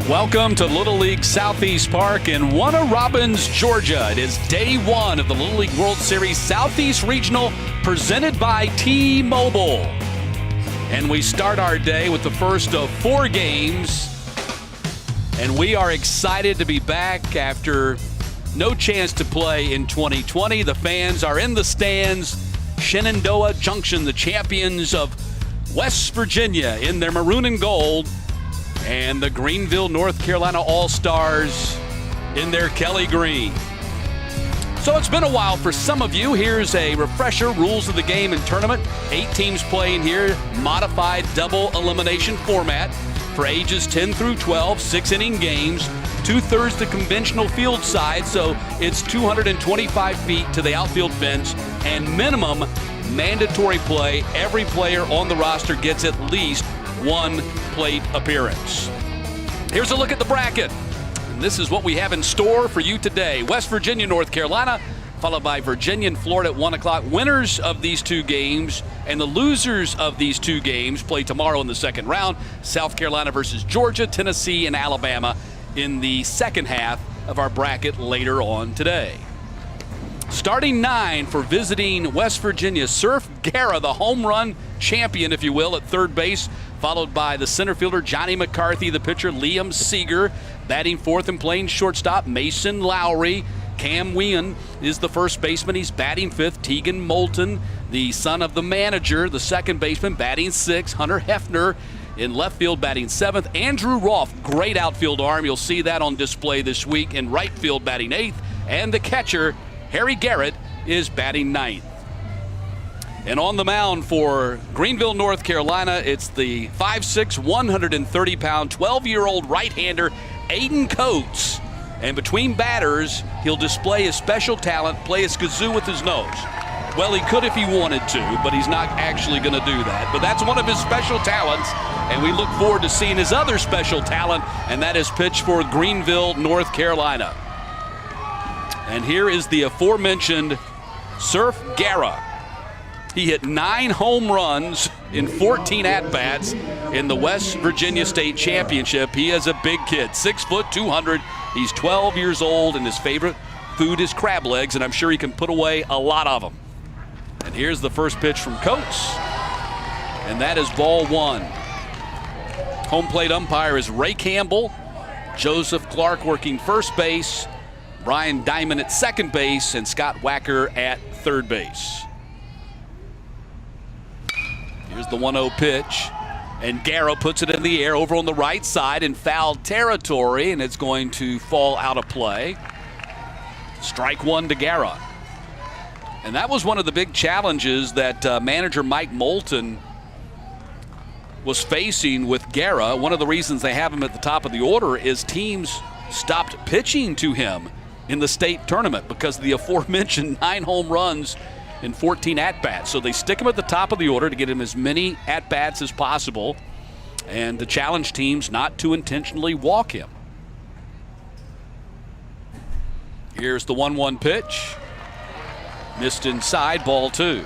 Welcome to Little League Southeast Park in Warner Robins, Georgia. It is day one of the Little League World Series Southeast Regional presented by T-Mobile. And we start our day with the first of 4 games. And we are excited to be back after no chance to play in 2020. The fans are in the stands. Shenandoah Junction, the champions of West Virginia in their maroon and gold. And the Greenville, North Carolina All-Stars in their Kelly green. So it's been a while for some of you. Here's a refresher, rules of the game and tournament. 8 teams playing here, modified double elimination format for ages 10 through 12, 6-inning games, 2/3 the conventional field side, so it's 225 feet to the outfield fence, and minimum mandatory play. Every player on the roster gets at least 1 plate appearance. Here's a look at the bracket. And this is what we have in store for you today. West Virginia, North Carolina, followed by Virginia and Florida at 1 o'clock. Winners of these 2 games and the losers of these 2 games play tomorrow in the second round. South Carolina versus Georgia, Tennessee, and Alabama in the second half of our bracket later on today. Starting 9 for visiting West Virginia, Surf Guerra, the home run champion, if you will, at third base, followed by the center fielder Johnny McCarthy, the pitcher Liam Seeger, batting fourth and playing shortstop Mason Lowry. Cam Whelan is the first baseman. He's batting fifth. Tegan Moulton, the son of the manager, the second baseman, batting sixth. Hunter Hefner in left field, batting seventh. Andrew Rolfe, great outfield arm. You'll see that on display this week. In right field, batting eighth. And the catcher, Harry Garrett, is batting ninth. And on the mound for Greenville, North Carolina, it's the 5'6", 130-pound, 12-year-old right-hander Aiden Coates. And between batters, he'll display his special talent, play a kazoo with his nose. Well, he could if he wanted to, but he's not actually going to do that. But that's one of his special talents, and we look forward to seeing his other special talent, and that is pitch for Greenville, North Carolina. And here is the aforementioned Surf Guerra. He hit 9 home runs in 14 at-bats in the West Virginia State Championship. He is a big kid, 6 foot, 200. He's 12 years old, and his favorite food is crab legs, and I'm sure he can put away a lot of them. And here's the first pitch from Coates, and that is ball 1. Home plate umpire is Ray Campbell. Joseph Clark working first base, Brian Diamond at second base, and Scott Wacker at third base. Here's the 1-0 pitch, and Guerra puts it in the air over on the right side in foul territory, and it's going to fall out of play. Strike 1 to Guerra. And that was one of the big challenges that manager Mike Moulton was facing with Guerra. One of the reasons they have him at the top of the order is teams stopped pitching to him in the state tournament because of the aforementioned 9 home runs in 14 at-bats. So they stick him at the top of the order to get him as many at-bats as possible and to challenge teams not to intentionally walk him. Here's the 1-1 pitch. Missed inside, ball 2.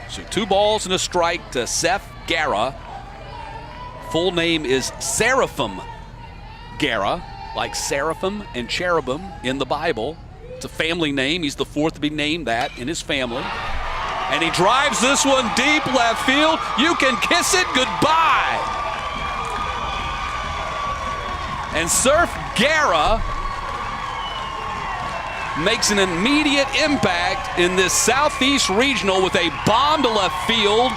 So 2 balls and a strike to Seth Guerra. Full name is Seraphim Guerra, like seraphim and cherubim in the Bible. It's a family name. He's the 4th to be named that in his family. And he drives this one deep left field. You can kiss it goodbye. And Surf Guerra makes an immediate impact in this Southeast Regional with a bomb to left field.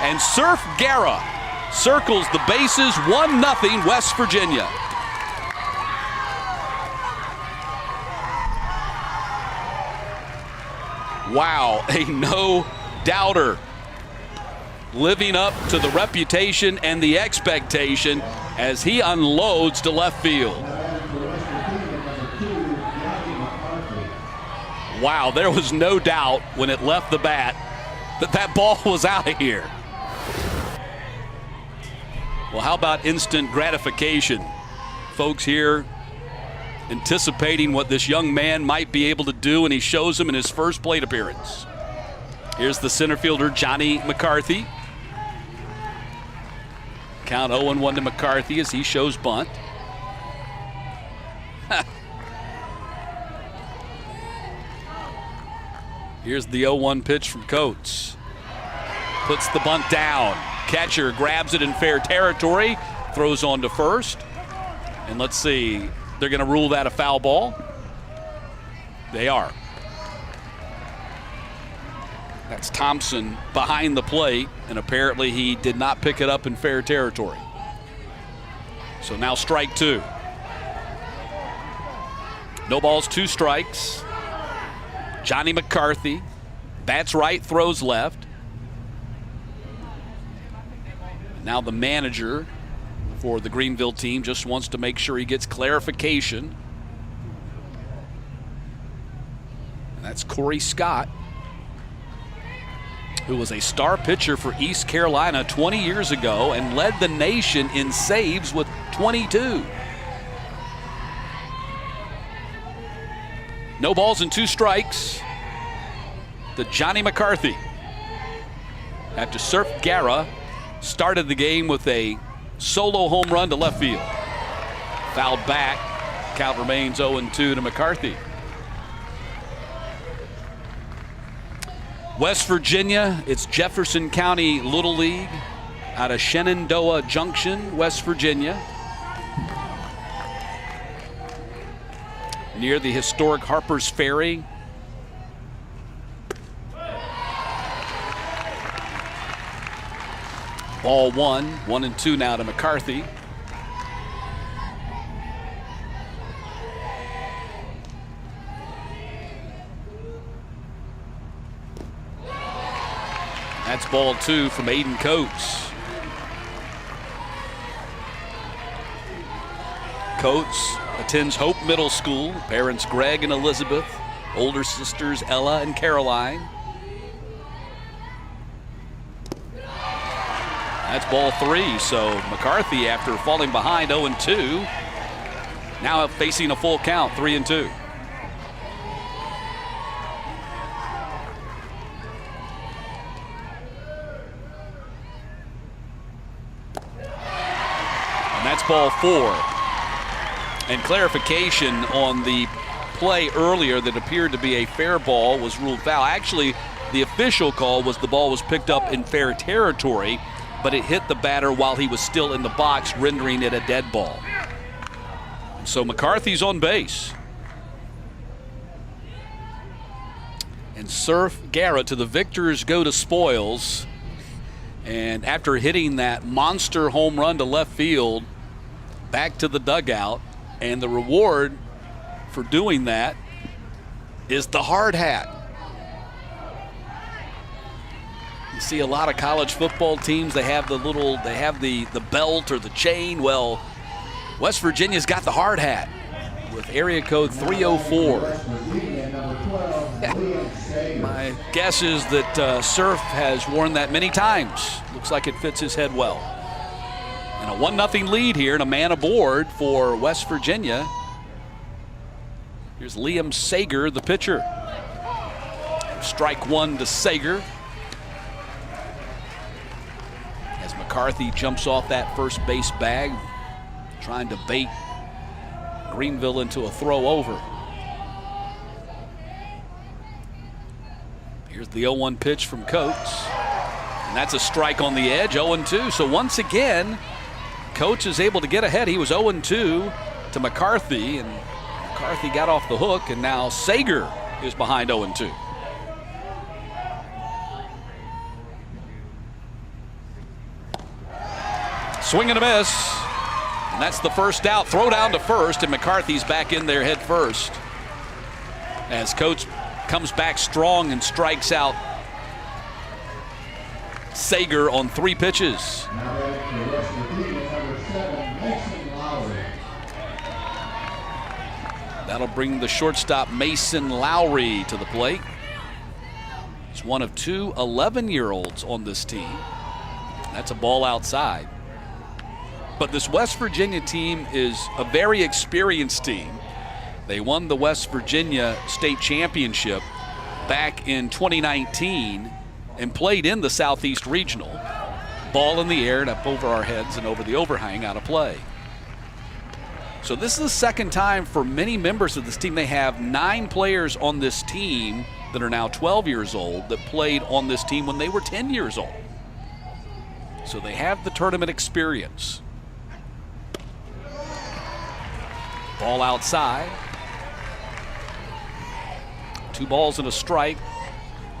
And Surf Guerra circles the bases, 1-0 West Virginia. Wow, a no-doubter. Living up to the reputation and the expectation as he unloads to left field. Wow, there was no doubt when it left the bat that that ball was out of here. Well, how about instant gratification? Folks here anticipating what this young man might be able to do, and he shows him in his first plate appearance. Here's the center fielder, Johnny McCarthy. Count 0-1 to McCarthy as he shows bunt. Here's the 0-1 pitch from Coates. Puts the bunt down. Catcher grabs it in fair territory, throws on to first. And let's see, they're going to rule that a foul ball. They are. That's Thompson behind the plate, and apparently he did not pick it up in fair territory. So now strike two. No balls, 2 strikes. Johnny McCarthy bats right, throws left. Now the manager for the Greenville team just wants to make sure he gets clarification. And that's Corey Scott, who was a star pitcher for East Carolina 20 years ago and led the nation in saves with 22. No balls and 2 strikes to Johnny McCarthy. After Surf Guerra started the game with a solo home run to left field. Fouled back. Count remains 0-2 to McCarthy. West Virginia, it's Jefferson County Little League out of Shenandoah Junction, West Virginia. Near the historic Harper's Ferry. Ball 1-2 now to McCarthy. That's ball 2 from Aiden Coates. Coates attends Hope Middle School. Parents Greg and Elizabeth. Older sisters Ella and Caroline. That's ball 3. So McCarthy, after falling behind 0-2, now facing a full count, 3-2. And that's ball 4. And clarification on the play earlier that appeared to be a fair ball was ruled foul. Actually, the official call was the ball was picked up in fair territory, but it hit the batter while he was still in the box, rendering it a dead ball. So McCarthy's on base. And Surf Garrett to the victors go to spoils. And after hitting that monster home run to left field, back to the dugout. And the reward for doing that is the hard hat. You see a lot of college football teams, they have the belt or the chain. Well, West Virginia's got the hard hat with area code 304. My guess is that Surf has worn that many times. Looks like it fits his head well. And a 1-0 lead here and a man aboard for West Virginia. Here's Liam Sager, the pitcher. Strike 1 to Sager. As McCarthy jumps off that first base bag, trying to bait Greenville into a throw over. Here's the 0-1 pitch from Coates. And that's a strike on the edge, 0-2. So once again, Coates is able to get ahead. He was 0-2 to McCarthy, and McCarthy got off the hook, and now Sager is behind 0-2. Swing and a miss. And that's the first out. Throw down to first, and McCarthy's back in there head first. As Coates comes back strong and strikes out Sager on 3 pitches. That'll bring the shortstop Mason Lowry to the plate. He's one of 2 11-year-olds on this team. That's a ball outside. But this West Virginia team is a very experienced team. They won the West Virginia State Championship back in 2019 and played in the Southeast Regional. Ball in the air and up over our heads and over the overhang out of play. So this is the second time for many members of this team. They have 9 players on this team that are now 12 years old that played on this team when they were 10 years old. So they have the tournament experience. Ball outside. 2 balls and a strike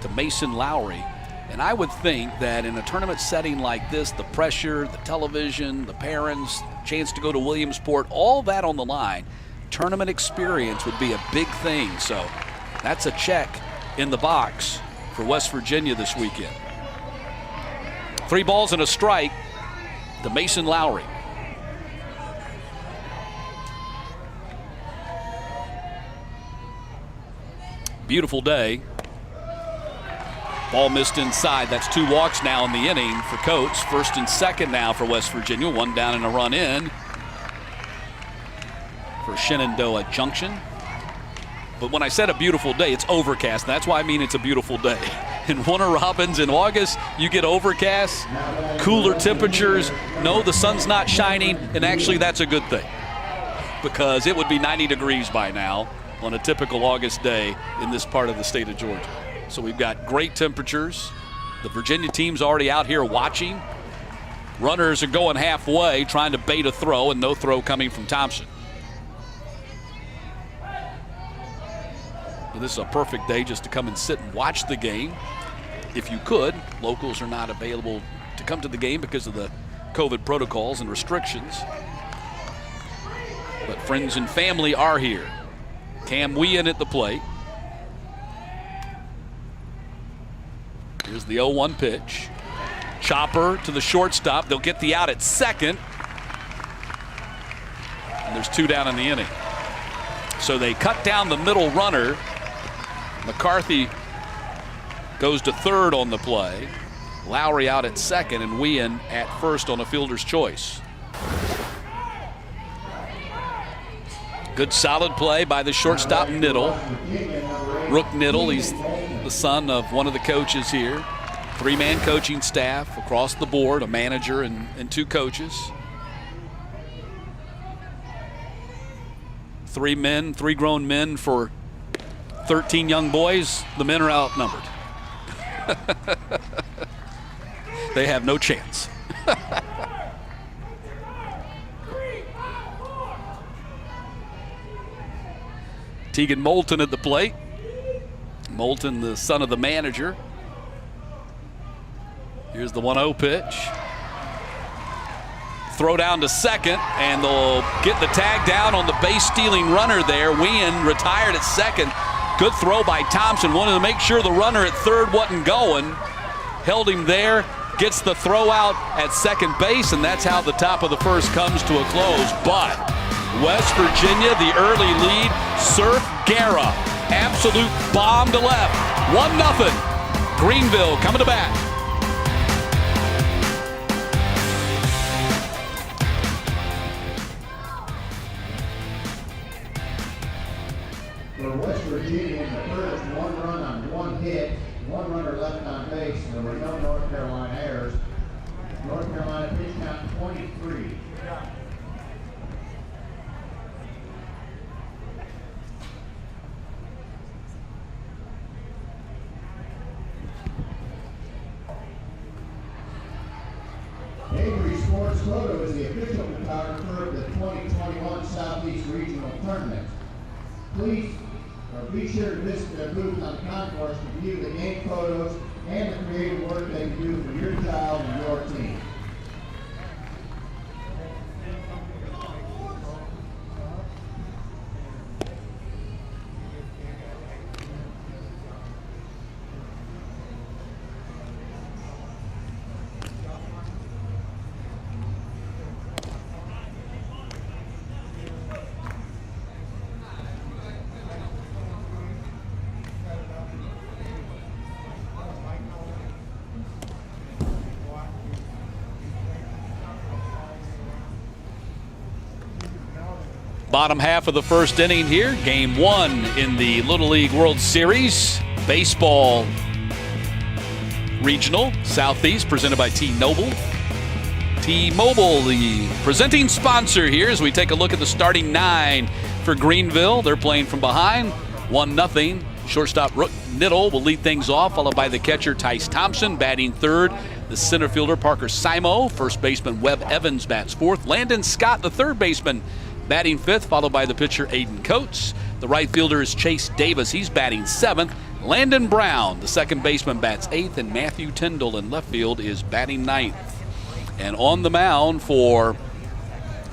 to Mason Lowry. And I would think that in a tournament setting like this, the pressure, the television, the parents, chance to go to Williamsport, all that on the line, tournament experience would be a big thing. So that's a check in the box for West Virginia this weekend. 3 balls and a strike to Mason Lowry. Beautiful day. Ball missed inside. That's 2 walks now in the inning for Coates. First and second now for West Virginia. 1 down and a run in for Shenandoah Junction. But when I said a beautiful day, it's overcast. That's why I mean it's a beautiful day. In Warner Robins in August, you get overcast, cooler temperatures. No, the sun's not shining, and actually that's a good thing because it would be 90 degrees by now on a typical August day in this part of the state of Georgia. So we've got great temperatures. The Virginia team's already out here watching. Runners are going halfway, trying to bait a throw, and no throw coming from Thompson. But this is a perfect day just to come and sit and watch the game. If you could, locals are not available to come to the game because of the COVID protocols and restrictions. But friends and family are here. Cam Whean at the plate. Here's the 0-1 pitch. Chopper to the shortstop. They'll get the out at second. And there's 2 down in the inning. So they cut down the middle runner. McCarthy goes to third on the play. Lowry out at second and Whean at first on a fielder's choice. Good solid play by the shortstop Niddle. Rook Niddle, he's the son of one of the coaches here. 3-man coaching staff across the board, a manager and 2 coaches. 3 men, 3 grown men for 13 young boys. The men are outnumbered. They have no chance. Tegan Moulton at the plate. Moulton, the son of the manager. Here's the 1-0 pitch. Throw down to second, and they'll get the tag down on the base-stealing runner there. Whean retired at second. Good throw by Thompson. Wanted to make sure the runner at third wasn't going. Held him there. Gets the throw out at second base, and that's how the top of the first comes to a close. But West Virginia, the early lead. Surf Guerra, absolute bomb to left. 1-0. Greenville coming to bat. For West Virginia in the first, 1 run on 1 hit, 1 runner left on base. There were no North Carolina errors. North Carolina pitch count 23. Avery Sports Photo is the official photographer of the 2021 Southeast Regional Tournament. Please be sure to visit their booth on the concourse to view the game photos and the creative work they can do for your child and your team. Bottom half of the first inning here. Game 1 in the Little League World Series. Baseball Regional Southeast presented by T-Mobile. T-Mobile, the presenting sponsor here, as we take a look at the starting 9 for Greenville. They're playing from behind, 1-0. Shortstop Rook Niddle will lead things off, followed by the catcher Tice Thompson batting third. The center fielder Parker Simo, first baseman Webb Evans bats fourth. Landon Scott, the third baseman, batting fifth, followed by the pitcher Aiden Coates. The right fielder is Chase Davis. He's batting seventh. Landon Brown, the second baseman, bats eighth, and Matthew Tyndall in left field is batting ninth. And on the mound for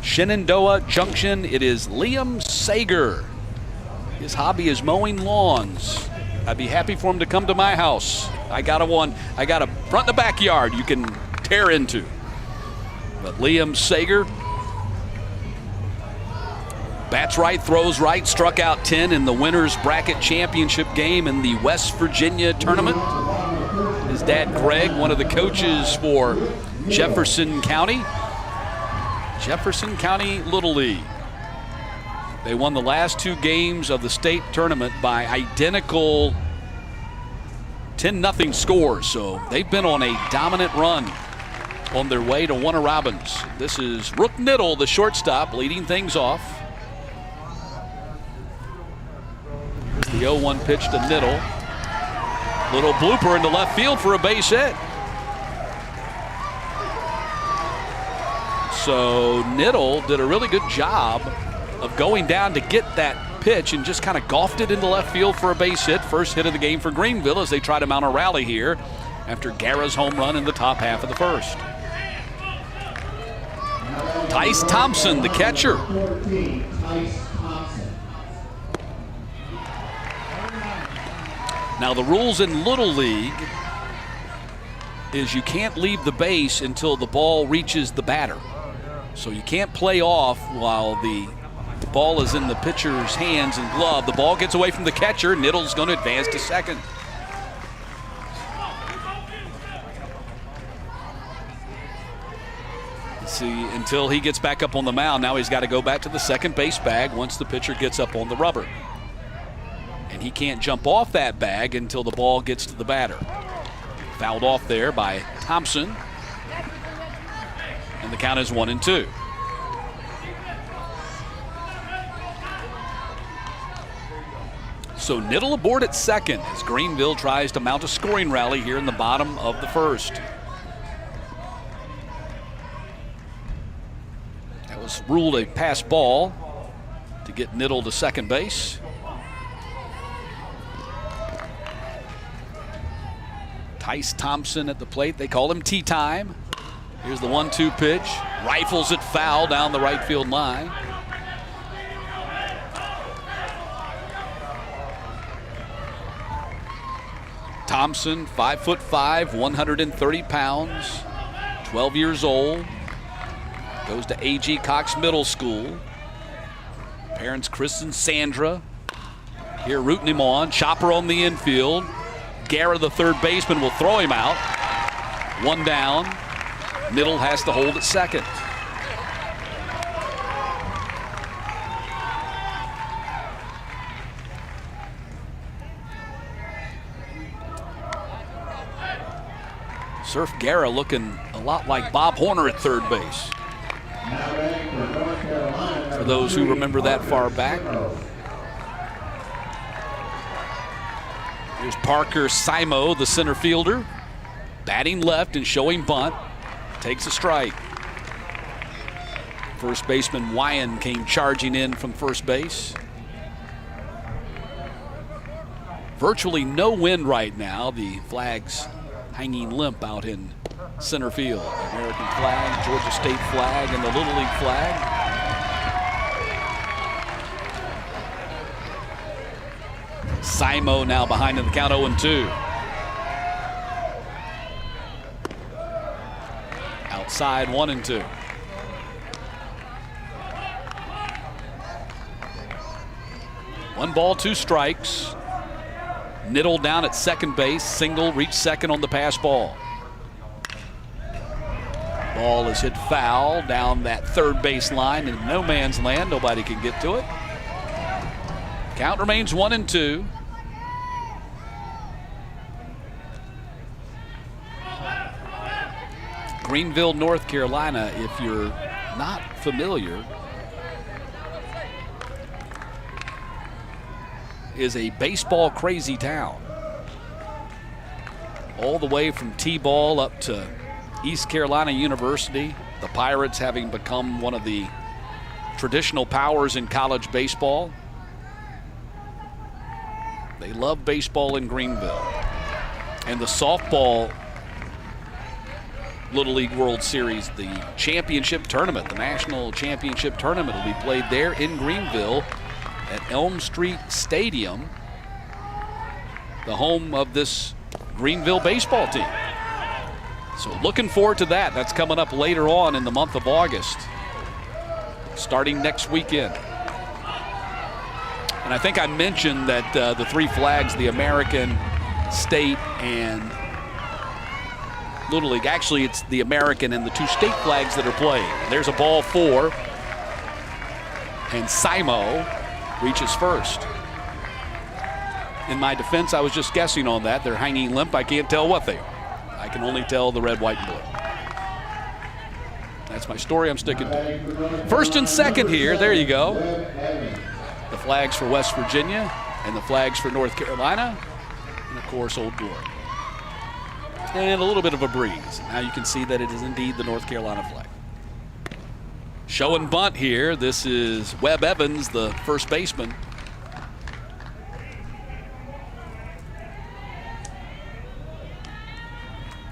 Shenandoah Junction, it is Liam Sager. His hobby is mowing lawns. I'd be happy for him to come to my house. I got a front and a backyard you can tear into. But Liam Sager bats right, throws right, struck out 10 in the Winners Bracket Championship game in the West Virginia tournament. His dad, Greg, one of the coaches for Jefferson County Little League. They won the last 2 games of the state tournament by identical 10-0 scores, so they've been on a dominant run on their way to Warner Robins. This is Rook Niddle, the shortstop, leading things off. The 0-1 pitch to Niddle. Little blooper into left field for a base hit. So Niddle did a really good job of going down to get that pitch and just kind of golfed it into left field for a base hit. First hit of the game for Greenville as they try to mount a rally here after Guerra's home run in the top half of the first. Tice Thompson, the catcher. Now the rules in Little League is you can't leave the base until the ball reaches the batter. So you can't play off while the ball is in the pitcher's hands and glove. The ball gets away from the catcher. Niddle's going to advance to second. Let's see, until he gets back up on the mound, now he's got to go back to the second base bag once the pitcher gets up on the rubber. And he can't jump off that bag until the ball gets to the batter. Fouled off there by Thompson. And the count is 1-2. So Niddle aboard at second as Greenville tries to mount a scoring rally here in the bottom of the first. That was ruled a pass ball to get Niddle to second base. Tice Thompson at the plate. They call him tea time. Here's the 1-2 pitch. Rifles it foul down the right field line. Thompson, 5'5", 130 pounds, 12 years old. Goes to A.G. Cox Middle School. Parents Chris and Sandra here rooting him on. Chopper on the infield. Guerra, the third baseman, will throw him out. One down. Niddle has to hold at second. Surf Guerra looking a lot like Bob Horner at third base. For those who remember that far back. Here's Parker Simo, the center fielder, batting left and showing bunt. Takes a strike. First baseman Wyan came charging in from first base. Virtually no wind right now. The flag's hanging limp out in center field. The American flag, Georgia State flag, and the Little League flag. Simo now behind in the count, 0-2. Outside, 1-2. One ball, 2 strikes. Niddle down at second base. Single, reached second on the pass ball. Ball is hit foul down that third base line in no man's land. Nobody can get to it. Count remains 1-2. Greenville, North Carolina, if you're not familiar, is a baseball crazy town. All the way from T-ball up to East Carolina University, the Pirates having become one of the traditional powers in college baseball. They love baseball in Greenville. And the softball Little League World Series, the championship tournament, the national championship tournament will be played there in Greenville at Elm Street Stadium, the home of this Greenville baseball team. So looking forward to that. That's coming up later on in the month of August, starting next weekend. And I think I mentioned that the three flags, the American, State, and Little League, actually it's the American and the two state flags that are playing. There's a ball four, and Simo reaches first. In my defense, I was just guessing on that. They're hanging limp. I can't tell what they are. I can only tell the red, white, and blue. That's my story I'm sticking to. First and second here, there you go. The flags for West Virginia and the flags for North Carolina, and of course Old Glory. And a little bit of a breeze. Now you can see that it is indeed the North Carolina flag. Show and bunt here. This is Webb Evans, the first baseman.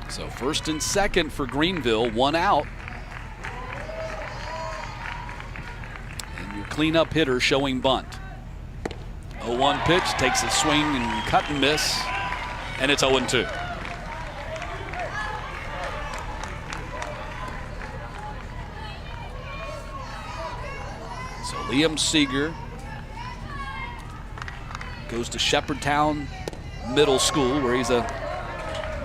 So first and second for Greenville, one out. And your cleanup hitter showing bunt. 0-1 pitch, takes a swing and cut and miss, and it's 0-2. So Liam Seeger goes to Shepherdtown Middle School, where he's a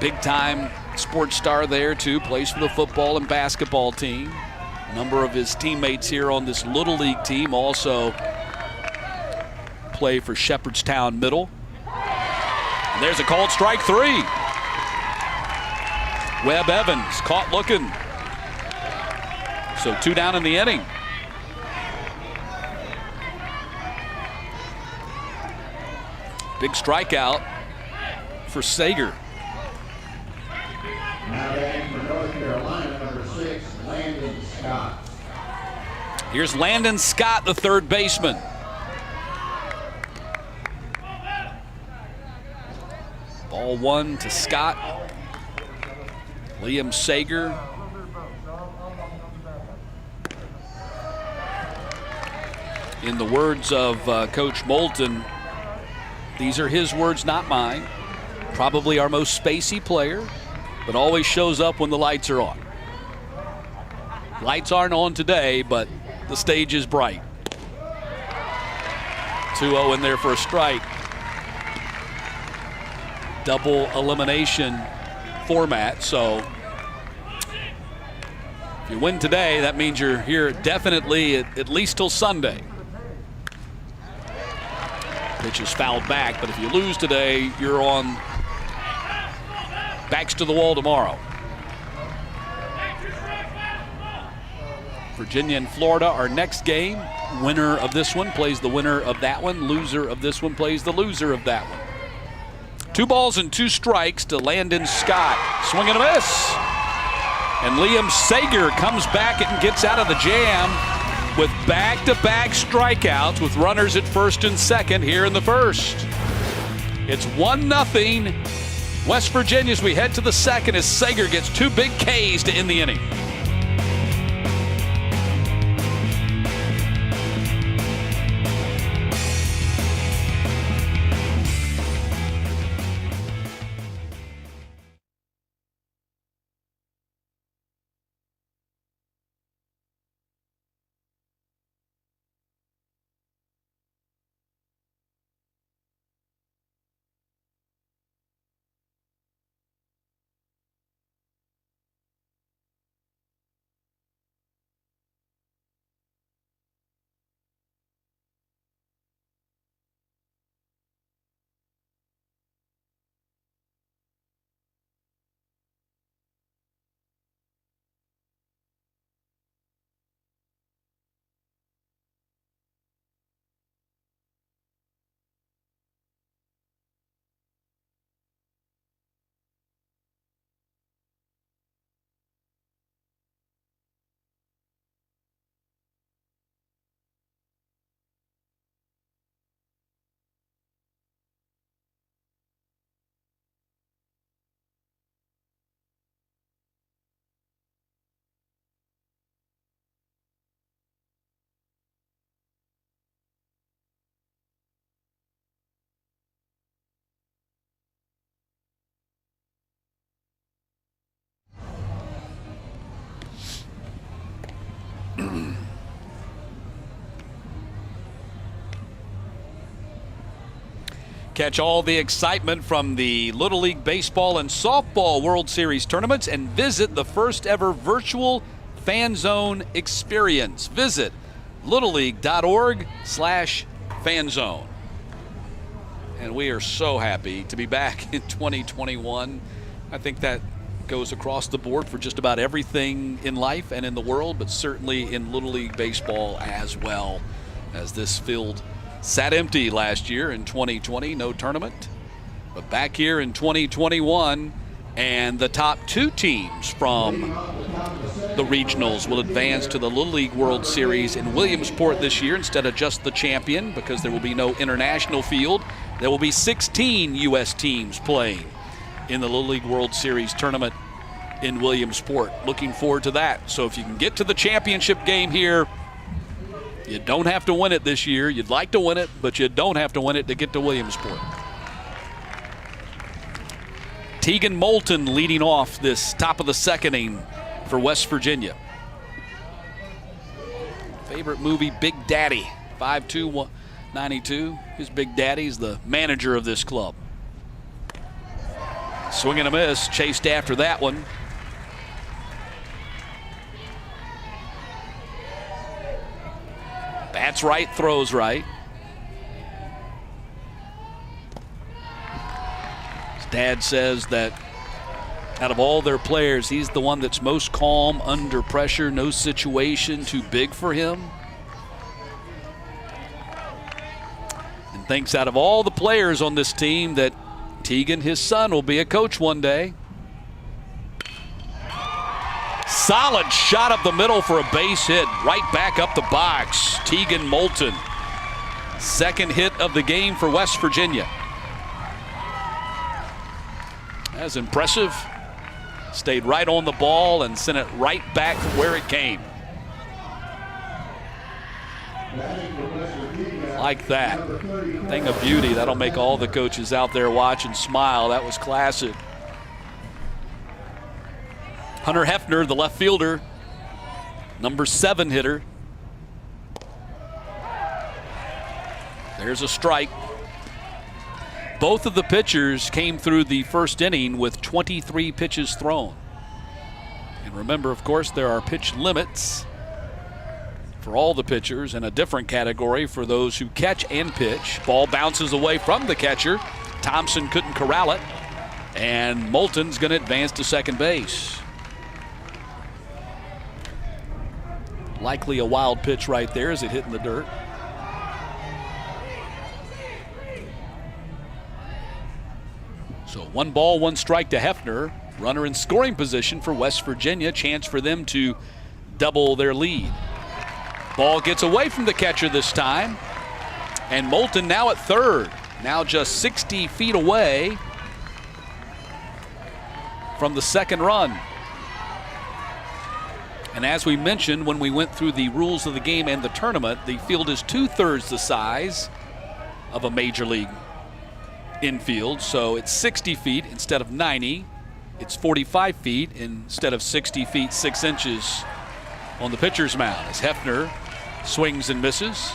big-time sports star there too, plays for the football and basketball team. A number of his teammates here on this Little League team also play for Shepherdstown Middle. And there's a called strike three. Webb Evans caught looking. So 2 down in the inning. Big strikeout for Sager. Now batting for North Carolina, number 6, Landon Scott. Here's Landon Scott, the third baseman. Ball 1 to Scott. Liam Sager. In the words of Coach Moulton, these are his words, not mine. Probably our most spacey player, but always shows up when the lights are on. Lights aren't on today, but the stage is bright. 2-0 in there for a strike. Double elimination format, so if you win today, that means you're here definitely at least till Sunday. Pitch is fouled back, but if you lose today, you're on backs to the wall tomorrow. Virginia and Florida, our next game. Winner of this one plays the winner of that one. Loser of this one plays the loser of that one. 2 balls and 2 strikes to Landon Scott. Swing and a miss. And Liam Sager comes back and gets out of the jam with back-to-back strikeouts with runners at first and second here in the first. It's 1-0 West Virginia as we head to the second as Sager gets 2 big Ks to end the inning. Catch all the excitement from the Little League Baseball and Softball World Series tournaments and visit the first ever virtual Fan Zone experience. Visit littleleague.org/fanzone. And we are so happy to be back in 2021. I think that goes across the board for just about everything in life and in the world, but certainly in Little League Baseball as well, as this field sat empty last year in 2020, no tournament. But back here in 2021, and the top 2 teams from the regionals will advance to the Little League World Series in Williamsport this year instead of just the champion, because there will be no international field. There will be 16 U.S. teams playing in the Little League World Series tournament in Williamsport. Looking forward to that. So if you can get to the championship game here, you don't have to win it this year. You'd like to win it, but you don't have to win it to get to Williamsport. Tegan Moulton leading off this top of the second inning for West Virginia. Favorite movie, Big Daddy, 5'2", 92. His Big Daddy's the manager of this club. Swing and a miss, chased after that one. Bats right, throws right. His dad says that out of all their players, he's the one that's most calm under pressure, no situation too big for him. And thinks out of all the players on this team that Tegan, his son, will be a coach one day. Solid shot up the middle for a base hit, right back up the box. Tegan Moulton, second hit of the game for West Virginia. That's impressive. Stayed right on the ball and sent it right back where it came. Like that. Thing of beauty. That'll make all the coaches out there watch and smile. That was classic. Hunter Hefner, the left fielder, number 7 hitter. There's a strike. Both of the pitchers came through the first inning with 23 pitches thrown. And remember, of course, there are pitch limits for all the pitchers and a different category for those who catch and pitch. Ball bounces away from the catcher. Thompson couldn't corral it. And Moulton's going to advance to second base. Likely a wild pitch right there as it hit in the dirt. So 1 ball, 1 strike to Hefner. Runner in scoring position for West Virginia. Chance for them to double their lead. Ball gets away from the catcher this time. And Moulton now at third. Now just 60 feet away from the second run. And as we mentioned when we went through the rules of the game and the tournament, the field is 2/3 the size of a major league infield. So it's 60 feet instead of 90. It's 45 feet instead of 60 feet 6 inches on the pitcher's mound as Hefner swings and misses.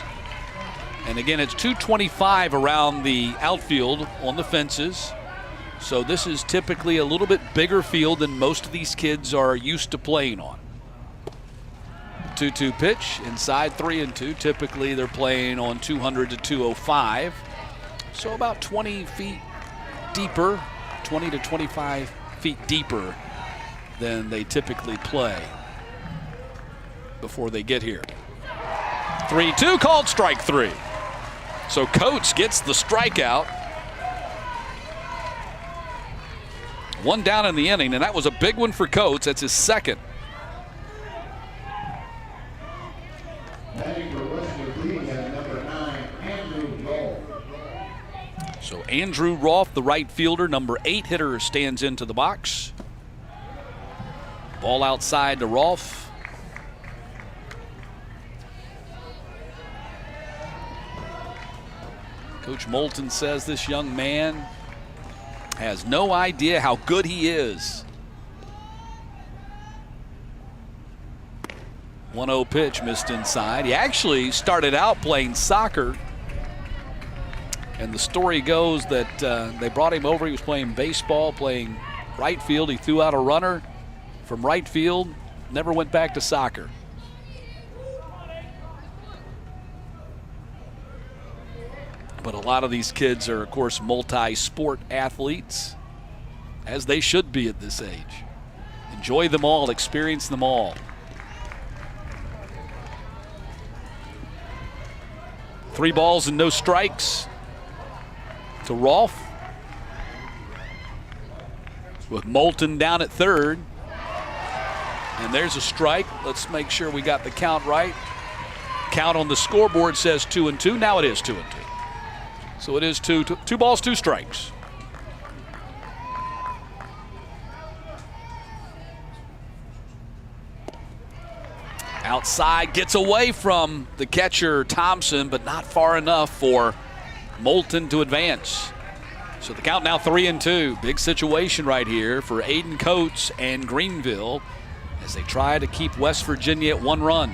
And again, it's 225 around the outfield on the fences. So this is typically a little bit bigger field than most of these kids are used to playing on. 2-2 pitch, inside 3-2. Typically they're playing on 200 to 205. So about 20 feet deeper, 20 to 25 feet deeper than they typically play before they get here. 3-2 called strike 3. So Coates gets the strikeout. 1 down in the inning, and that was a big one for Coates. That's his second. So Andrew Rolfe, the right fielder, number 8 hitter, stands into the box. Ball outside to Rolfe. Coach Moulton says this young man has no idea how good he is. 1-0 pitch missed inside. He actually started out playing soccer And the story goes that they brought him over. He was playing baseball, playing right field. He threw out a runner from right field, never went back to soccer. But a lot of these kids are, of course, multi-sport athletes, as they should be at this age. Enjoy them all, experience them all. 3 balls and no strikes to Rolfe, with Moulton down at third. And there's a strike. Let's make sure we got the count right. Count on the scoreboard says 2-2. Now it is 2-2. So it is 2 balls, 2 strikes. Outside, gets away from the catcher Thompson, but not far enough for Moulton to advance. So the count now 3-2. Big situation right here for Aiden Coates and Greenville as they try to keep West Virginia at 1 run.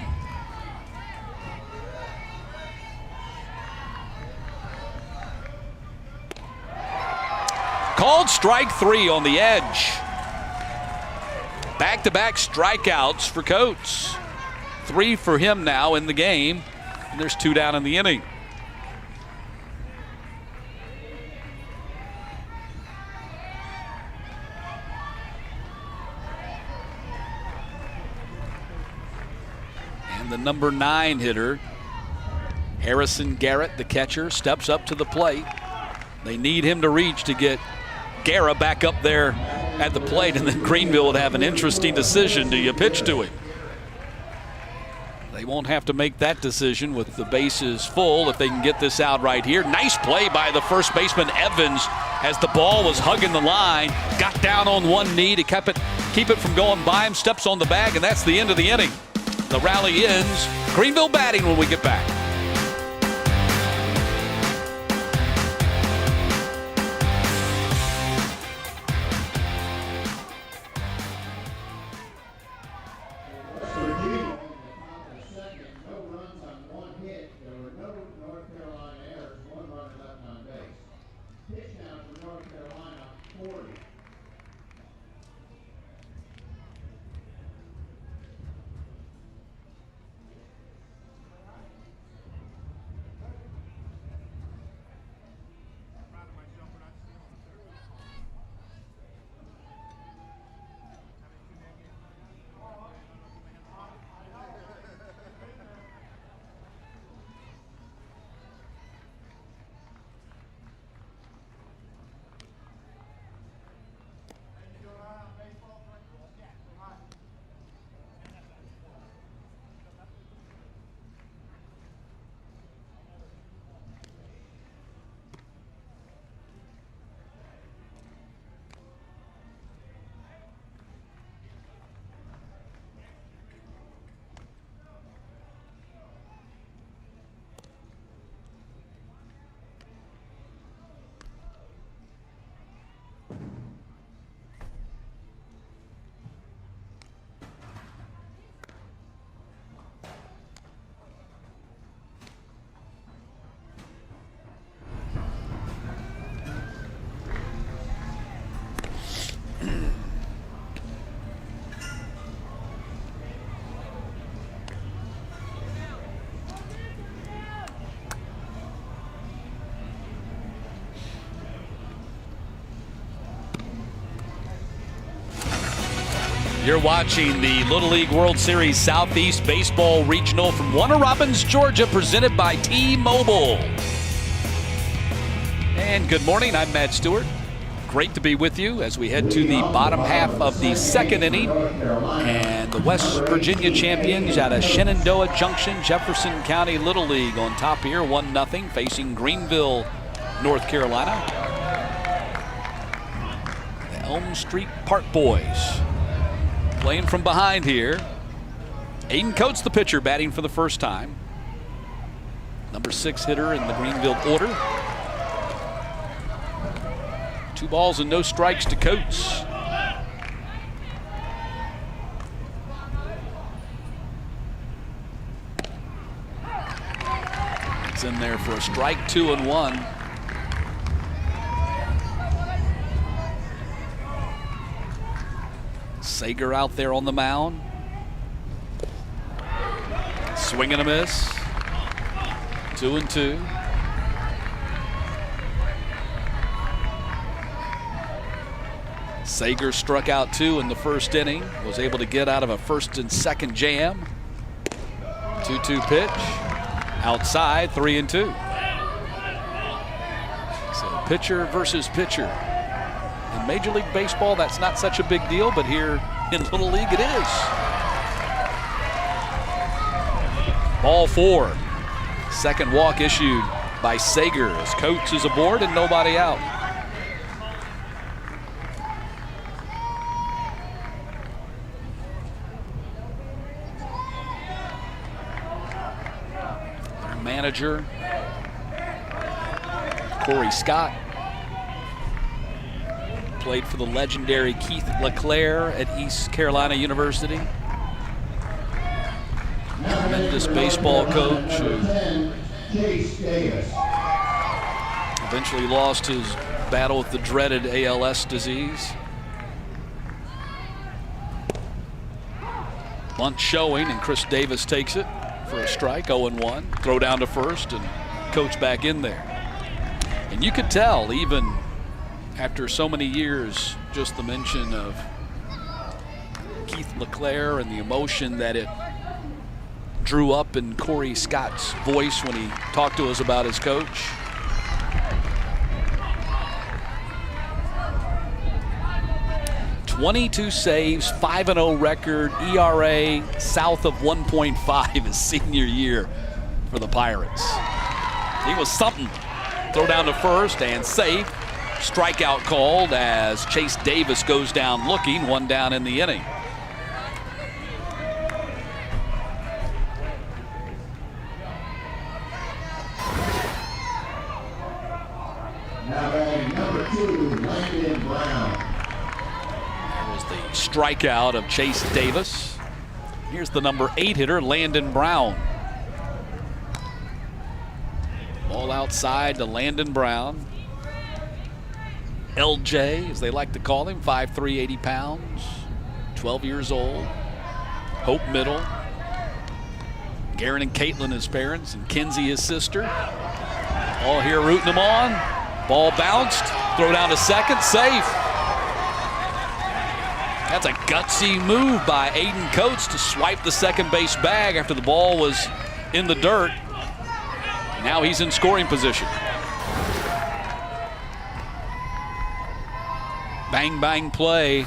Called strike 3 on the edge. Back-to-back strikeouts for Coates. 3 for him now in the game, and there's 2 down in the inning. And the number 9 hitter, Harrison Garrett, the catcher, steps up to the plate. They need him to reach to get Garrett back up there at the plate, and then Greenville would have an interesting decision. Do you pitch to him? They won't have to make that decision with the bases full if they can get this out right here. Nice play by the first baseman, Evans, as the ball was hugging the line. Got down on one knee to keep it from going by him, steps on the bag, and that's the end of the inning. The rally ends. Greenville batting when we get back. You're watching the Little League World Series Southeast Baseball Regional from Warner Robins, Georgia, presented by T-Mobile. And good morning, I'm Matt Stewart. Great to be with you as we head to the bottom half of the second inning. And the West Virginia champions out of Shenandoah Junction, Jefferson County Little League on top here, 1-0, facing Greenville, North Carolina. The Elm Street Park Boys playing from behind here. Aiden Coates, the pitcher, batting for the first time. Number 6 hitter in the Greenville order. 2 balls and no strikes to Coates. It's in there for a strike, 2-1. Sager out there on the mound. Swing and a miss. 2-2. Sager struck out 2 in the first inning. Was able to get out of a first and second jam. 2-2 pitch. Outside, 3-2. So pitcher versus pitcher. In Major League Baseball, that's not such a big deal, but here in Little League, it is. Ball 4. Second walk issued by Sager as Coates is aboard and nobody out. Their manager, Corey Scott, played for the legendary Keith LeClaire at East Carolina University. Tremendous baseball coach who eventually lost his battle with the dreaded ALS disease. Bunt showing, and Chris Davis takes it for a strike, 0-1. Throw down to first, and Coach back in there. And you could tell, even after so many years, just the mention of Keith LeClaire and the emotion that it drew up in Corey Scott's voice when he talked to us about his coach. .22 saves, 5-0 record, ERA south of 1.5 his senior year for the Pirates. He was something. Throw down to first and safe. Strikeout called as Chase Davis goes down looking, 1 down in the inning. Now batting number 2, Landon Brown. That was the strikeout of Chase Davis. Here's the number 8 hitter, Landon Brown. Ball outside to Landon Brown. LJ, as they like to call him, 5'3", 80 pounds, 12 years old. Hope Middle. Garen and Caitlin, his parents, and Kenzie, his sister. All here rooting him on. Ball bounced, throw down to second, safe. That's a gutsy move by Aiden Coates to swipe the second base bag after the ball was in the dirt. Now he's in scoring position. Bang, bang play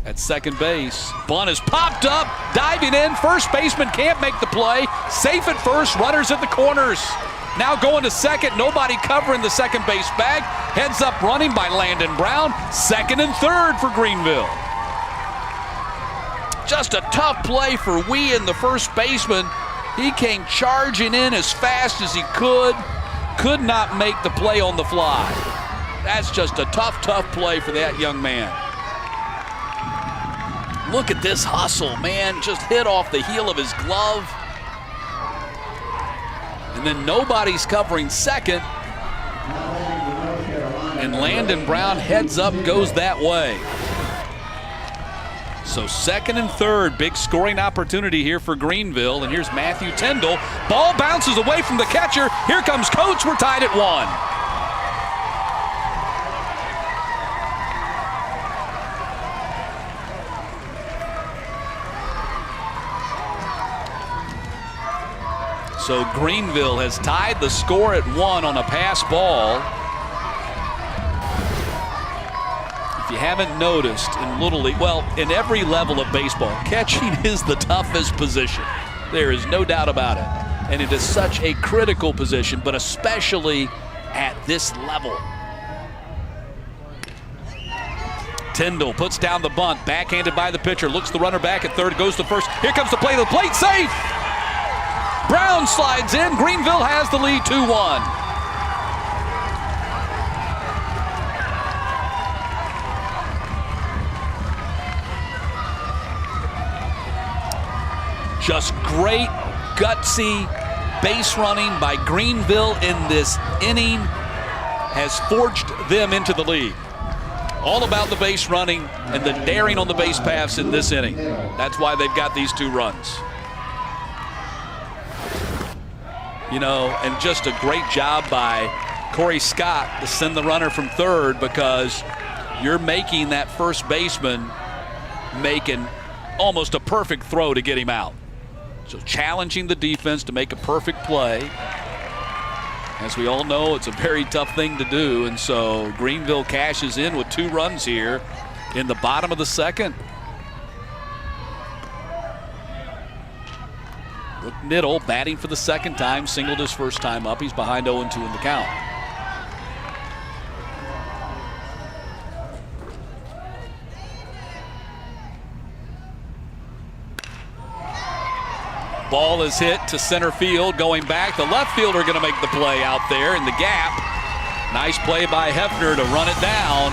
at second base. Bunt is popped up, diving in. First baseman can't make the play. Safe at first, runners at the corners. Now going to second, nobody covering the second base bag. Heads up running by Landon Brown. Second and third for Greenville. Just a tough play for Wien, the first baseman. He came charging in as fast as he could not make the play on the fly. That's just a tough, tough play for that young man. Look at this hustle, man. Just hit off the heel of his glove. And then nobody's covering second. And Landon Brown heads up, goes that way. So second and third, big scoring opportunity here for Greenville. And here's Matthew Tyndall. Ball bounces away from the catcher. Here comes Coates. We're tied at 1. So Greenville has tied the score at 1 on a pass ball. If you haven't noticed in Little League, well, in every level of baseball, catching is the toughest position. There is no doubt about it. And it is such a critical position, but especially at this level. Tyndall puts down the bunt, backhanded by the pitcher, looks the runner back at third, goes to first. Here comes the play to the plate, safe! Brown slides in. Greenville has the lead 2-1. Just great, gutsy base running by Greenville in this inning has forged them into the lead. All about the base running and the daring on the base paths in this inning. That's why they've got these 2 runs. You know, and just a great job by Corey Scott to send the runner from third, because you're making that first baseman making almost a perfect throw to get him out. So challenging the defense to make a perfect play. As we all know, it's a very tough thing to do, and so Greenville cashes in with 2 runs here in the bottom of the second. Look, Niddle batting for the second time, singled his first time up. He's behind 0-2 in the count. Ball is hit to center field, going back. The left fielder going to make the play out there in the gap. Nice play by Hefner to run it down.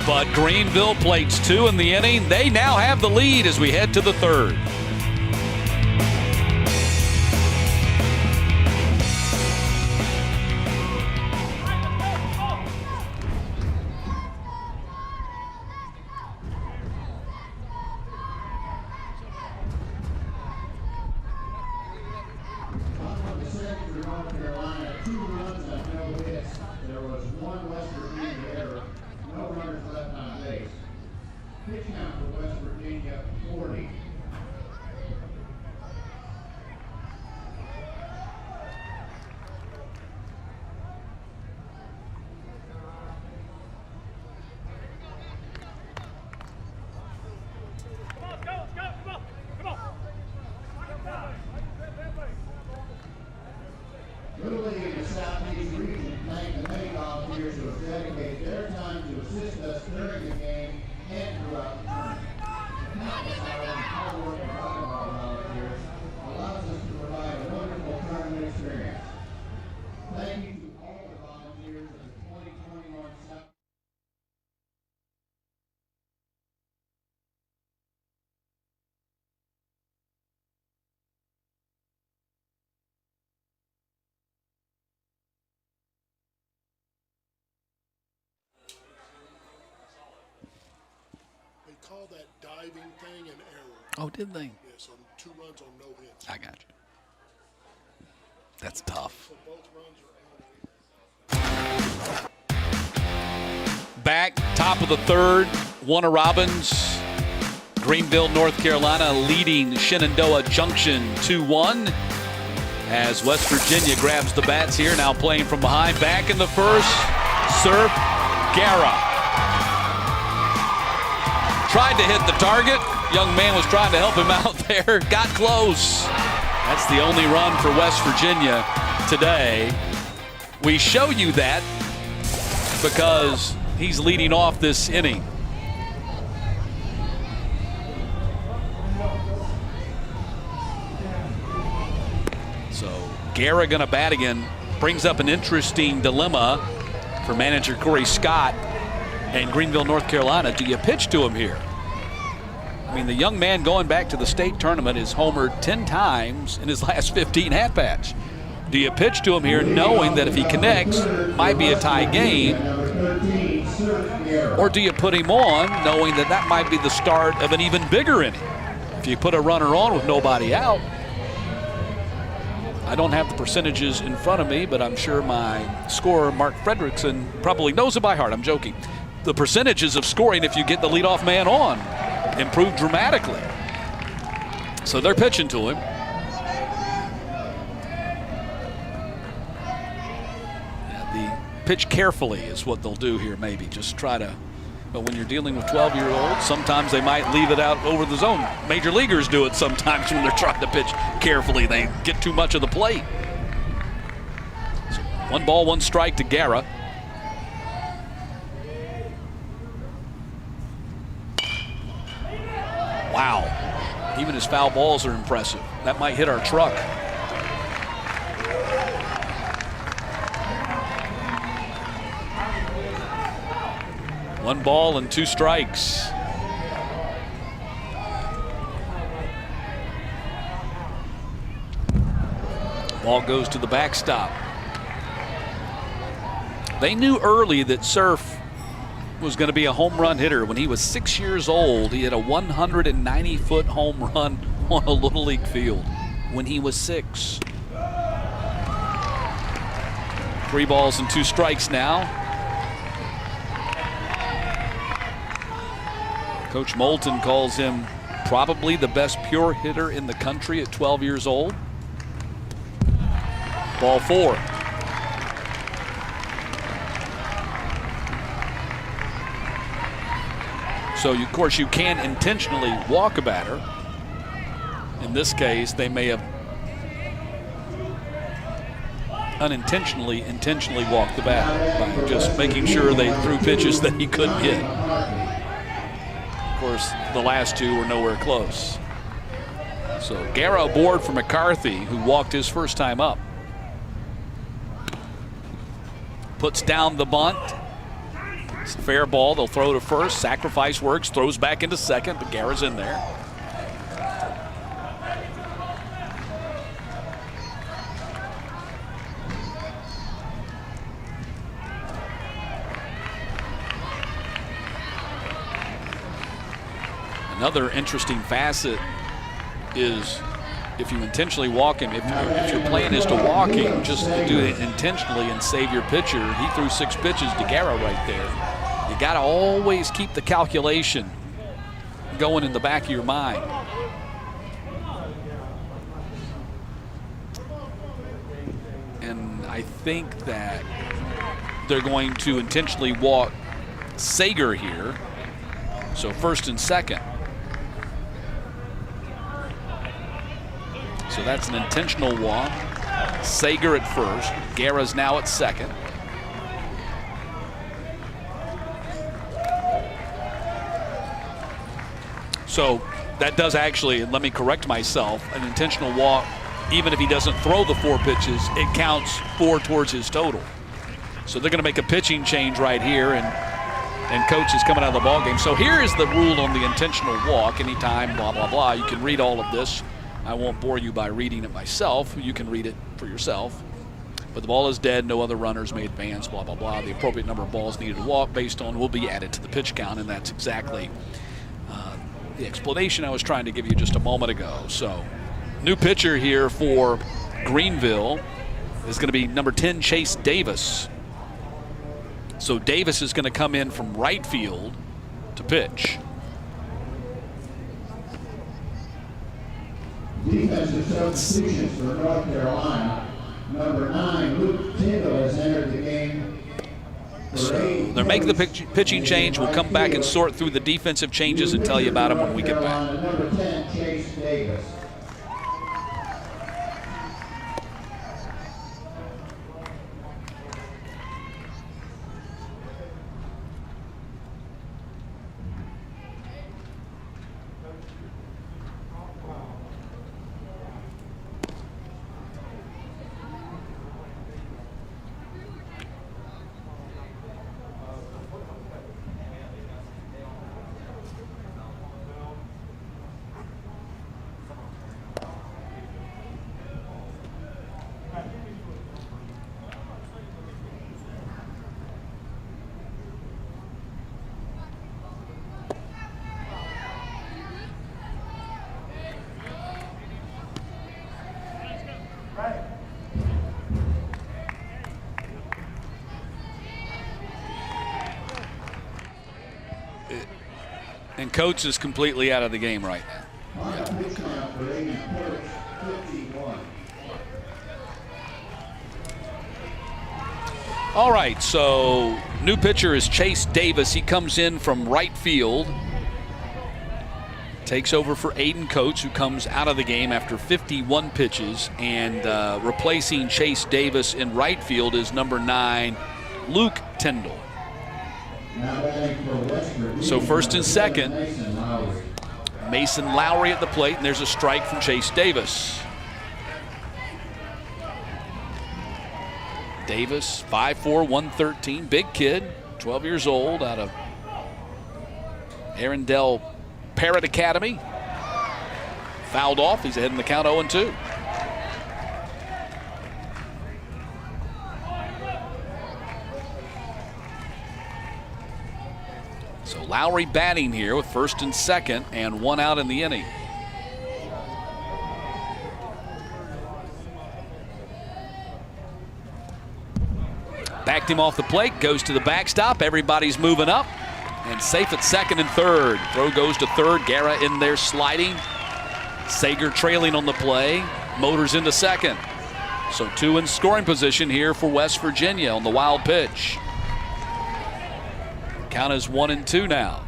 But Greenville plates 2 in the inning. They now have the lead as we head to the third. Little League in the Southeast region thank the many volunteers who have dedicated their time to assist us during the game and throughout the tournament. The countless hours of hard work and volleyball volunteers allows us to provide a wonderful tournament experience. Thank you to all the volunteers of the 2021 South. Call that diving thing an error. Oh, did they? Yeah, so 2 runs on no hits. I got you. That's tough. So both runs are Back, top of the third, Warner Robins, Greenville, North Carolina, leading Shenandoah Junction 2-1. As West Virginia grabs the bats here, now playing from behind. Back in the first, Surf Guerra. Tried to hit the target. Young man was trying to help him out there. Got close. That's the only run for West Virginia today. We show you that because he's leading off this inning. So Guerra going to bat again. Brings up an interesting dilemma for manager Corey Scott and Greenville, North Carolina. Do you pitch to him here? I mean, the young man going back to the state tournament is homered 10 times in his last 15 at-bats. Do you pitch to him here knowing that if he connects, might be a tie game? Or do you put him on knowing that that might be the start of an even bigger inning? If you put a runner on with nobody out, I don't have the percentages in front of me, but I'm sure my scorer, Mark Fredrickson, probably knows it by heart. I'm joking. The percentages of scoring if you get the leadoff man on improve dramatically. So they're pitching to him. Yeah, the pitch carefully is what they'll do here, maybe. Just try to, but when you're dealing with 12-year-olds, sometimes they might leave it out over the zone. Major leaguers do it sometimes when they're trying to pitch carefully. They get too much of the plate. So 1 ball, 1 strike to Guerra. Wow, even his foul balls are impressive. That might hit our truck. One ball and 2 strikes. Ball goes to the backstop. They knew early that Surf was going to be a home run hitter. When he was 6 years old, he hit a 190-foot home run on a Little League field when he was 6. 3 balls and 2 strikes now. Coach Moulton calls him probably the best pure hitter in the country at 12 years old. Ball 4. So, of course, you can intentionally walk a batter. In this case, they may have intentionally walked the batter by just making sure they threw pitches that he couldn't hit. Of course, the last 2 were nowhere close. So, Guerra aboard for McCarthy, who walked his first time up. Puts down the bunt. It's a fair ball. They'll throw to first. Sacrifice works. Throws back into second, but Guerra's in there. Another interesting facet is if you intentionally walk him, if your plan is to walk him, just do it intentionally and save your pitcher. He threw 6 pitches to Guerra right there. You got to always keep the calculation going in the back of your mind. And I think that they're going to intentionally walk Sager here. So first and second. So that's an intentional walk. Sager at first. Guerra's now at second. So that does actually, let me correct myself, an intentional walk, even if he doesn't throw the 4 pitches, it counts 4 towards his total. So they're going to make a pitching change right here, and coach is coming out of the ballgame. So here is the rule on the intentional walk. Anytime, blah, blah, blah. You can read all of this. I won't bore you by reading it myself. You can read it for yourself. But the ball is dead. No other runners may advance, blah, blah, blah. The appropriate number of balls needed to walk based on will be added to the pitch count, and that's exactly the explanation I was trying to give you just a moment ago. So, new pitcher here for Greenville is going to be number 10, Chase Davis. So Davis is going to come in from right field to pitch. Defensive substitutions for North Carolina. Number 9, Luke Tyndall has entered the game. So they're making the pitching change. We'll come back and sort through the defensive changes and tell you about them when we get back. Number 10, Chase Davis. And Coates is completely out of the game right now. All right, so new pitcher is Chase Davis. He comes in from right field. Takes over for Aiden Coates, who comes out of the game after 51 pitches. And replacing Chase Davis in right field is number 9, Luke Tyndall. So first and second, Mason Lowry at the plate, and there's a strike from Chase Davis. Davis, 5'4", 113, big kid, 12 years old, out of Arundel Parrott Academy. Fouled off, he's ahead in the count 0-2. So Lowry batting here with first and second and one out in the inning. Backed him off the plate, goes to the backstop. Everybody's moving up and safe at second and third. Throw goes to third. Guerra in there sliding. Sager trailing on the play. Motors into second. So two in scoring position here for West Virginia on the wild pitch. Count is 1-2 now.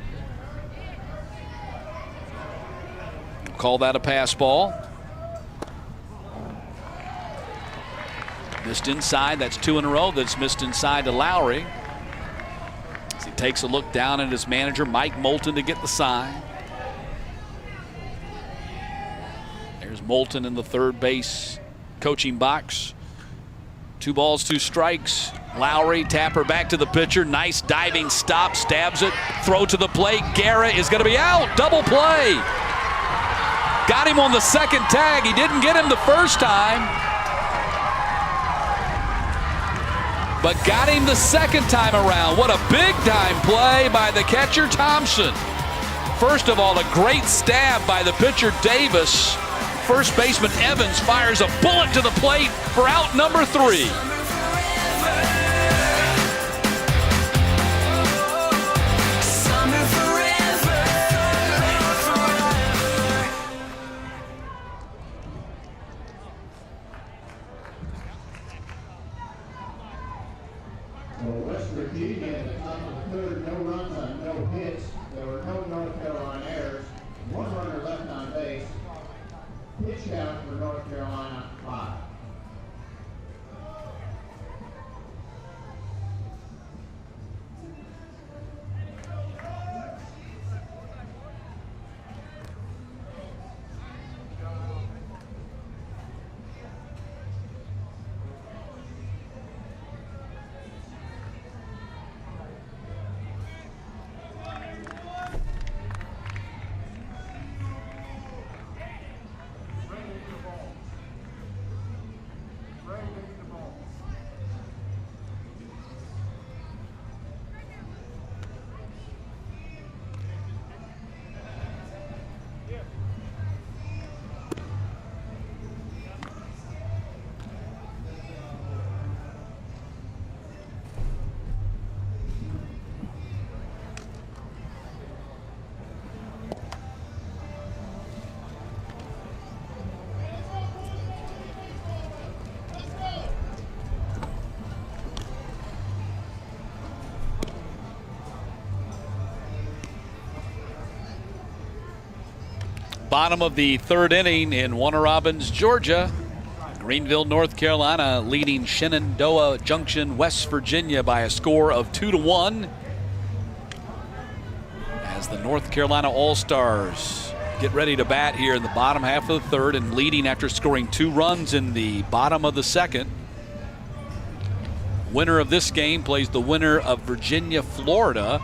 We'll call that a pass ball. Missed inside. That's two in a row that's missed inside to Lowry. As he takes a look down at his manager, Mike Moulton, to get the sign. There's Moulton in the third base coaching box. 2 balls, 2 strikes. Lowry, tapper back to the pitcher. Nice diving stop, stabs it. Throw to the plate. Guerra is going to be out. Double play. Got him on the second tag. He didn't get him the first time, but got him the second time around. What a big time play by the catcher Thompson. First of all, a great stab by the pitcher Davis. First baseman Evans fires a bullet to the plate for out number 3. West Virginia at the top of the third, no runs on no hits. There were no North Carolina errors. 1 runner left on base. Pitch count for North Carolina, 5. Bottom of the third inning in Warner Robins, Georgia. Greenville, North Carolina leading Shenandoah Junction, West Virginia by a score of 2-1. As the North Carolina All-Stars get ready to bat here in the bottom half of the third and leading after scoring 2 runs in the bottom of the second. Winner of this game plays the winner of Virginia, Florida,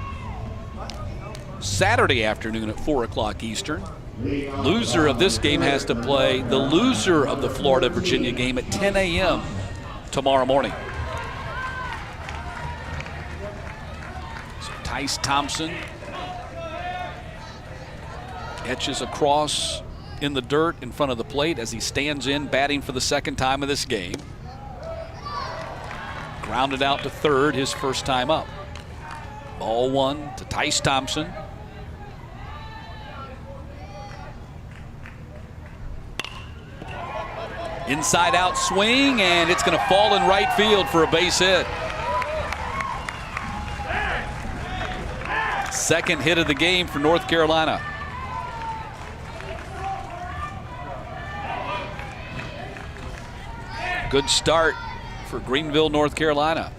Saturday afternoon at 4 o'clock Eastern. Loser of this game has to play the loser of the Florida-Virginia game at 10 a.m. tomorrow morning. So Tice Thompson etches across in the dirt in front of the plate as he stands in batting for the second time of this game. Grounded out to third his first time up. Ball 1 to Tice Thompson. Inside out swing, and it's going to fall in right field for a base hit. Second hit of the game for North Carolina. Good start for Greenville, North Carolina.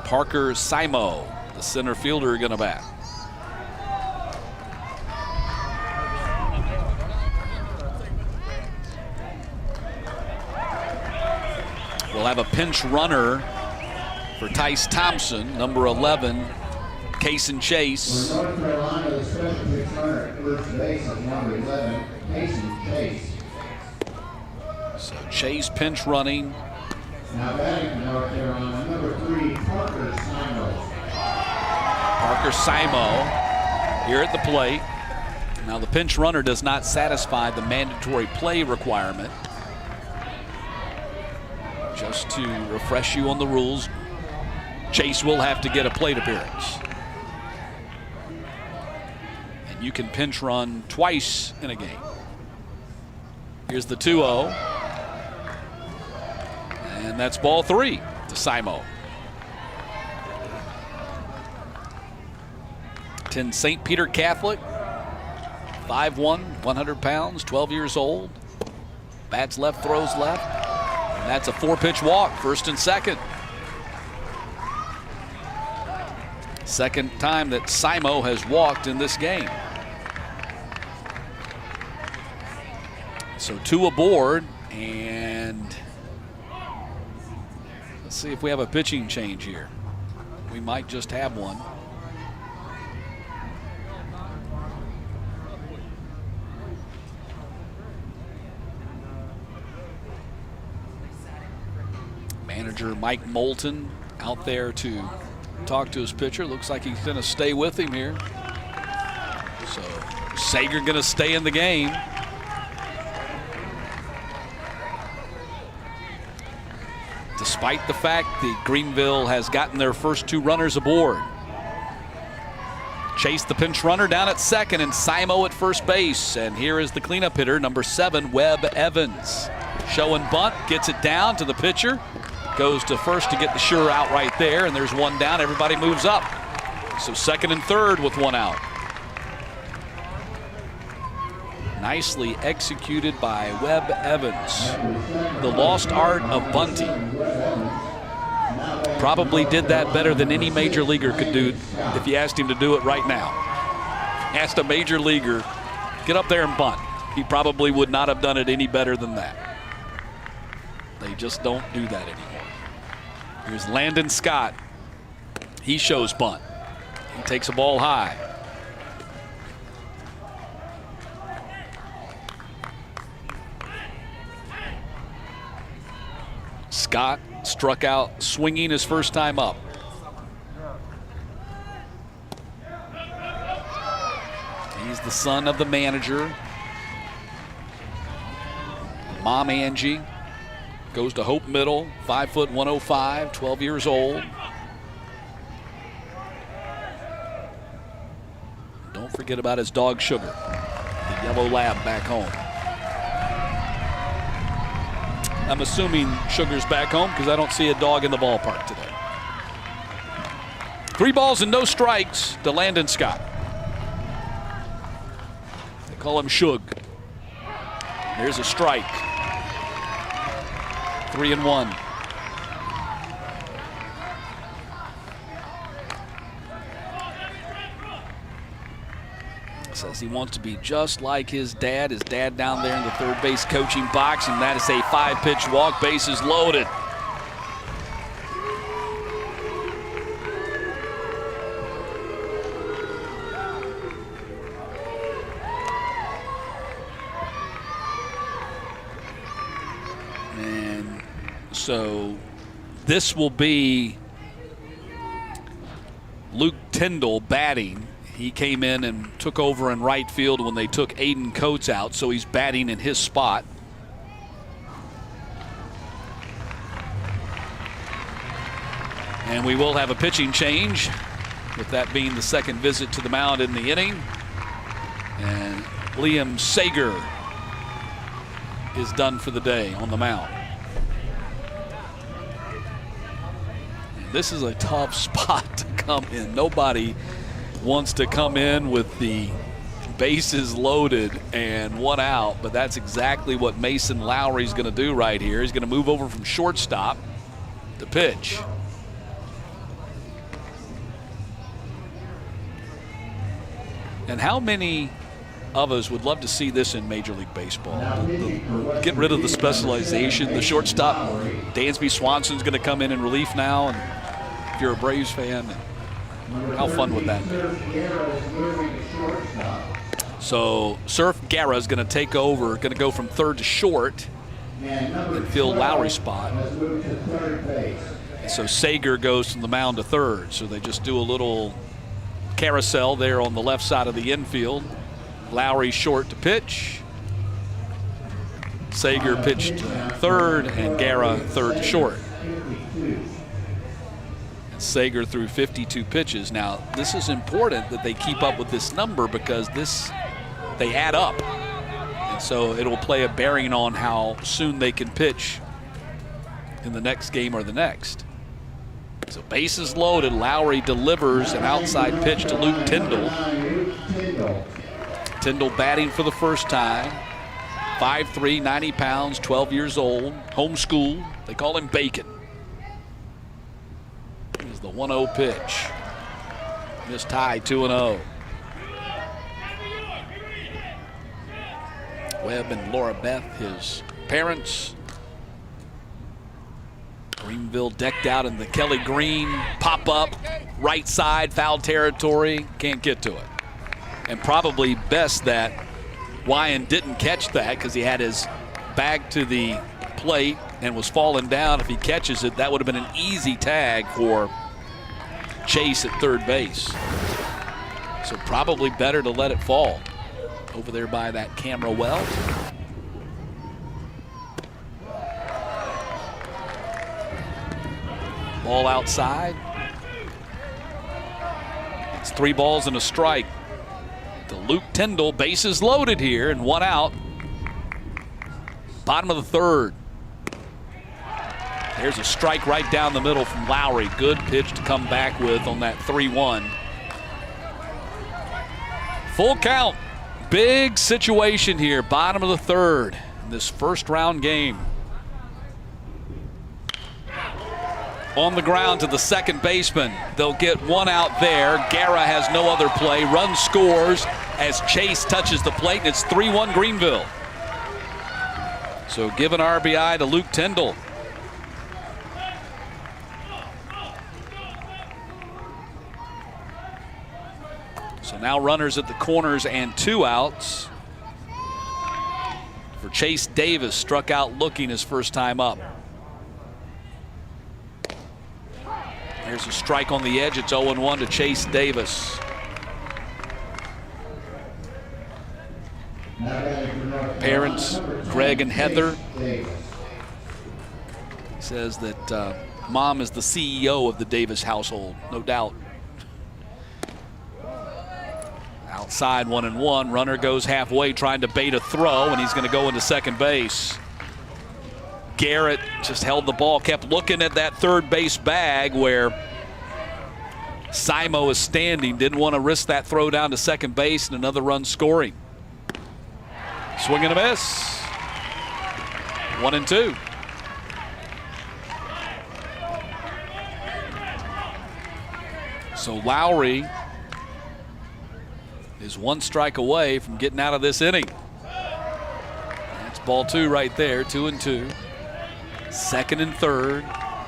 Parker Simo, the center fielder, going to bat. We'll have a pinch runner for Tice Thompson, number 11, Cason Chase. For North Carolina, the special pitch runner at first base is number 11, Cason Chase. So Chase pinch running. Now batting for North Carolina, number 3, Parker Simo. Parker Simo here at the plate. Now the pinch runner does not satisfy the mandatory play requirement. Just to refresh you on the rules, Chase will have to get a plate appearance. And you can pinch run twice in a game. Here's the 2-0. And that's ball 3 to Simo. 10 St. Peter Catholic, 5'1", 100 pounds, 12 years old. Bats left, throws left. And that's a 4-pitch walk, first and second. Second time that Simo has walked in this game. So 2 aboard, and let's see if we have a pitching change here. We might just have one. Manager Mike Moulton out there to talk to his pitcher. Looks like he's going to stay with him here. So Sager going to stay in the game. Despite the fact that Greenville has gotten their first 2 runners aboard. Chase the pinch runner down at second and Simo at first base. And here is the cleanup hitter, number 7, Webb Evans. Showing bunt, gets it down to the pitcher. Goes to first to get the sure out right there, and there's 1 down. Everybody moves up. So second and third with 1 out. Nicely executed by Webb Evans. The lost art of bunting. Probably did that better than any major leaguer could do if you asked him to do it right now. Asked a major leaguer, get up there and bunt. He probably would not have done it any better than that. They just don't do that anymore. Here's Landon Scott. He shows bunt. He takes a ball high. Scott struck out swinging his first time up. He's the son of the manager. Mom Angie goes to Hope Middle, 5'1", 105, 12 years old. Don't forget about his dog Sugar, the yellow lab back home. I'm assuming Sugar's back home because I don't see a dog in the ballpark today. 3 balls and no strikes to Landon Scott. They call him Shug. There's a strike. 3-1. Says he wants to be just like his dad. His dad down there in the third base coaching box, and that is a 5-pitch walk, bases loaded. And so this will be Luke Tyndall batting. He came in and took over in right field when they took Aiden Coates out, so he's batting in his spot. And we will have a pitching change, with that being the second visit to the mound in the inning. And Liam Sager is done for the day on the mound. And this is a tough spot to come in. Nobody wants to come in with the bases loaded and 1 out, but that's exactly what Mason Lowry's going to do right here. He's going to move over from shortstop to pitch. And how many of us would love to see this in Major League Baseball? Get rid of the specialization. The shortstop, Dansby Swanson's going to come in relief now, and if you're a Braves fan, how fun would that be? So Surf Guerra is going to take over, going to go from third to short and fill Lowry's spot. And so Sager goes from the mound to third. So they just do a little carousel there on the left side of the infield. Lowry short to pitch. Sager pitched third, and Guerra third to short. And Sager threw 52 pitches. Now, this is important that they keep up with this number because they add up. And so it'll play a bearing on how soon they can pitch in the next game or the next. So bases loaded. Lowry delivers an outside pitch to Luke Tyndall. Tyndall batting for the first time. 5'3", 90 pounds, 12 years old, homeschooled. They call him Bacon. Here's the 1-0 pitch. Missed high, 2-0. Webb and Laura Beth, his parents. Greenville decked out in the Kelly Green pop-up, right side, foul territory. Can't get to it. And probably best that Wyan didn't catch that because he had his back to the plate and was falling down. If he catches it, that would have been an easy tag for Chase at third base. So probably better to let it fall over there by that camera well. Ball outside. It's 3 balls and a strike to Luke Tyndall. Bases loaded here and 1 out. Bottom of the third. There's a strike right down the middle from Lowry. Good pitch to come back with on that 3-1. Full count. Big situation here. Bottom of the third in this first round game. On the ground to the second baseman. They'll get 1 out there. Guerra has no other play. Run scores as Chase touches the plate, and it's 3-1 Greenville. So give an RBI to Luke Tyndall. So now runners at the corners and 2 outs for Chase Davis. Struck out looking his first time up. There's a strike on the edge. It's 0-1 to Chase Davis. Parents, Greg and Heather. Says that mom is the CEO of the Davis household, no doubt. Outside 1-1. Runner goes halfway trying to bait a throw, and he's going to go into second base. Garrett just held the ball, kept looking at that third base bag where Simo is standing. Didn't want to risk that throw down to second base and another run scoring. Swing and a miss. 1-2. So Lowry is 1 strike away from getting out of this inning. That's ball 2 right there, 2-2. Second and third.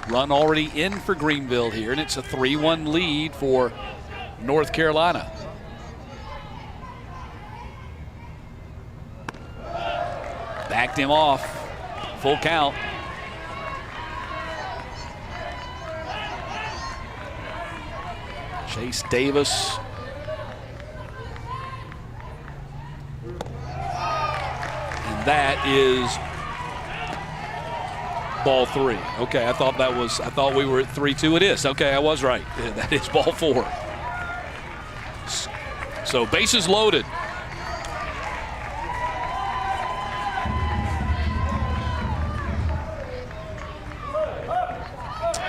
Run already in for Greenville here, and it's a 3-1 lead for North Carolina. Backed him off. Full count. Chase Davis. And that is ball 3. Okay, I thought we were at 3-2. It is. Okay, I was right. Yeah, that is ball 4. So bases loaded.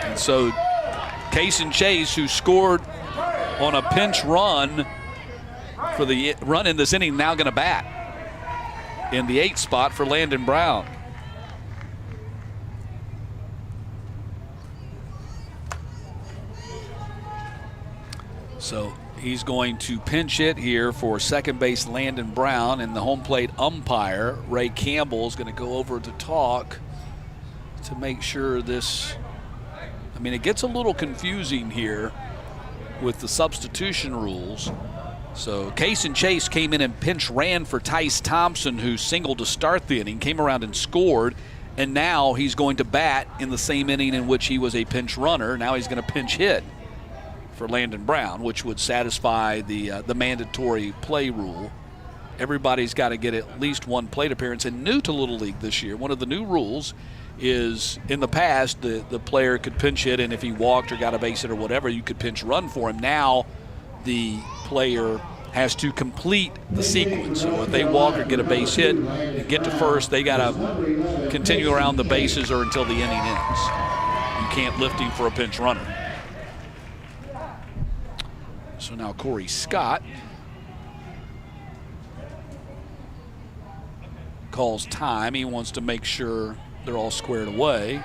And so Case and Chase, who scored on a pinch run for the run in this inning, now going to bat in the 8th spot for Landon Brown. So he's going to pinch hit here for second base Landon Brown, and the home plate umpire, Ray Campbell, is going to go over to talk to make sure this, I mean, it gets a little confusing here with the substitution rules. So Case and Chase came in and pinch ran for Tice Thompson, who singled to start the inning, came around and scored, and now he's going to bat in the same inning in which he was a pinch runner. Now he's going to pinch hit for Landon Brown, which would satisfy the mandatory play rule. Everybody's got to get at least one plate appearance. And new to Little League this year, one of the new rules is in the past the player could pinch hit, and if he walked or got a base hit or whatever, you could pinch run for him. Now the player has to complete the sequence. So if they walk or get a base hit and get to first, they got to continue around the bases or until the inning ends. You can't lift him for a pinch runner. So now Corey Scott calls time. He wants to make sure they're all squared away.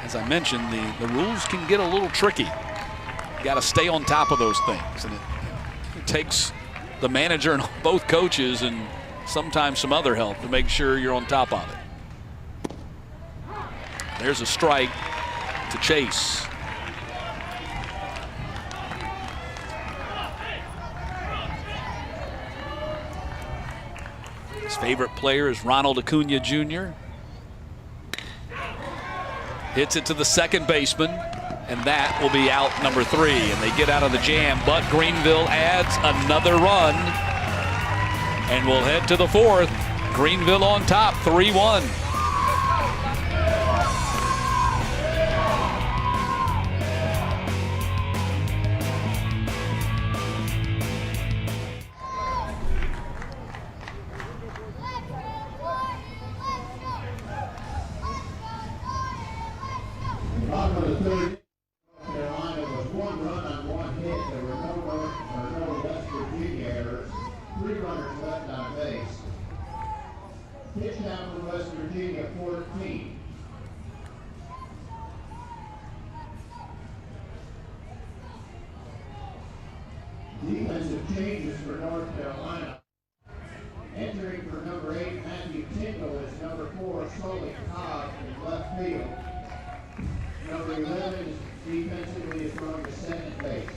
As I mentioned, the rules can get a little tricky. You got to stay on top of those things, and it takes the manager and both coaches and sometimes some other help to make sure you're on top of it. There's a strike to Chase. His favorite player is Ronald Acuna Jr. Hits it to the second baseman, and that will be out number 3. And they get out of the jam, but Greenville adds another run. And we'll head to the 4th. Greenville on top, 3-1. Bottom of the 3rd, North Carolina was 1 run on 1 hit. There were no West Virginia errors. 3 runners left on base. Pitch down for West Virginia, 14. Defensive changes for North Carolina. Entering for number 8, Matthew Tingle, is number 4, Sully Cobb in left field. Number 11 defensively is throwing to second base.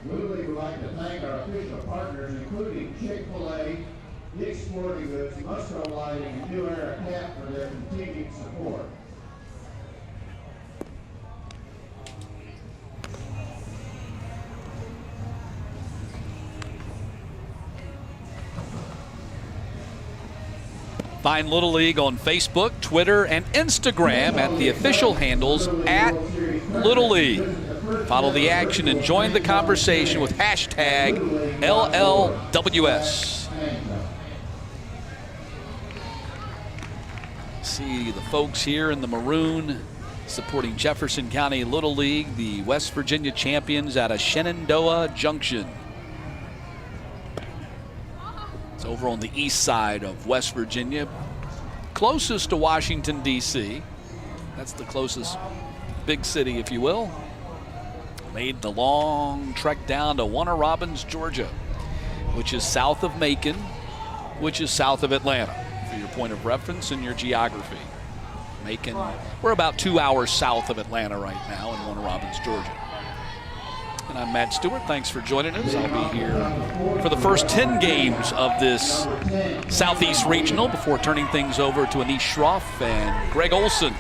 Little League would like to thank our official partners, including Chick-fil-A, Dick's Sporting Goods, Musco Lighting, and New Era Cap for their continued support. Find Little League on Facebook, Twitter, and Instagram at the official handles at Little League. Follow the action and join the conversation with hashtag LLWS. See the folks here in the maroon supporting Jefferson County Little League, the West Virginia champions out of Shenandoah Junction. It's over on the east side of West Virginia, closest to Washington, D.C. That's the closest big city, if you will. Made the long trek down to Warner Robins, Georgia, which is south of Macon, which is south of Atlanta, for your point of reference and your geography. Macon, we're about 2 hours south of Atlanta right now in Warner Robins, Georgia. And I'm Matt Stewart. Thanks for joining us. I'll be here for the first 10 games of this Southeast Regional before turning things over to Anish Shroff and Greg Olson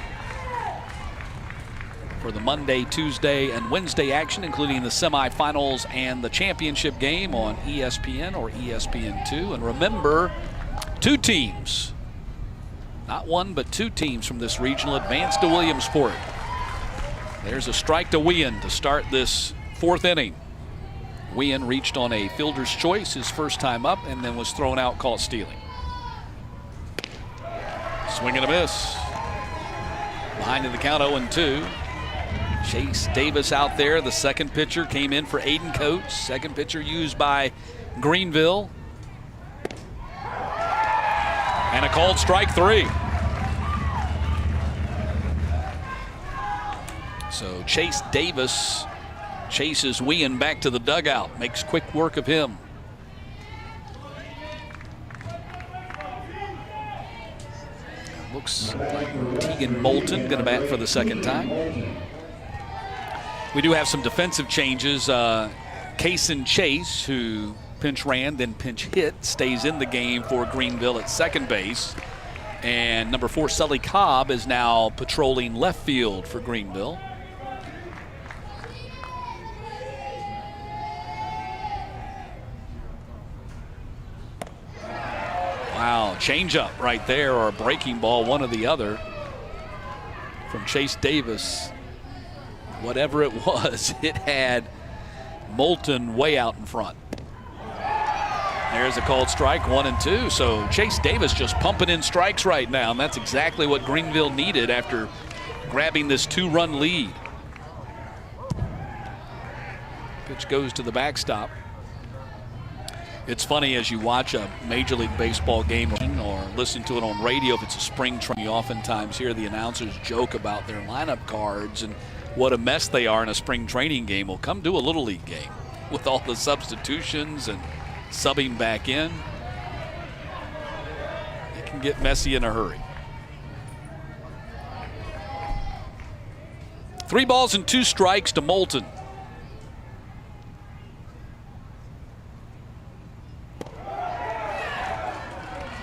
for the Monday, Tuesday, and Wednesday action, including the semifinals and the championship game on ESPN or ESPN2. And remember, 2 teams, not 1, but 2 teams from this regional advance to Williamsport. There's a strike to Wien to start this 4th inning. Wien reached on a fielder's choice his first time up and then was thrown out, caught stealing. Swing and a miss. Behind in the count, 0-2. Chase Davis out there. The second pitcher came in for Aiden Coates. Second pitcher used by Greenville. And a called strike 3. So Chase Davis chases Wien back to the dugout. Makes quick work of him. strikes. Tegan Moulton going to bat for the second time. We do have some defensive changes. Kaysen Chase, who pinch ran, then pinch hit, stays in the game for Greenville at second base. And number 4, Sully Cobb, is now patrolling left field for Greenville. Wow, changeup right there, or a breaking ball, one or the other, from Chase Davis. Whatever it was, it had Moulton way out in front. There's a called strike, 1-2. So Chase Davis just pumping in strikes right now, and that's exactly what Greenville needed after grabbing this 2-run lead. Pitch goes to the backstop. It's funny as you watch a Major League Baseball game or listen to it on radio, if it's a spring training, you oftentimes hear the announcers joke about their lineup cards and what a mess they are in a spring training game. Well, come do a Little League game with all the substitutions and subbing back in. It can get messy in a hurry. 3 balls and 2 strikes to Moulton.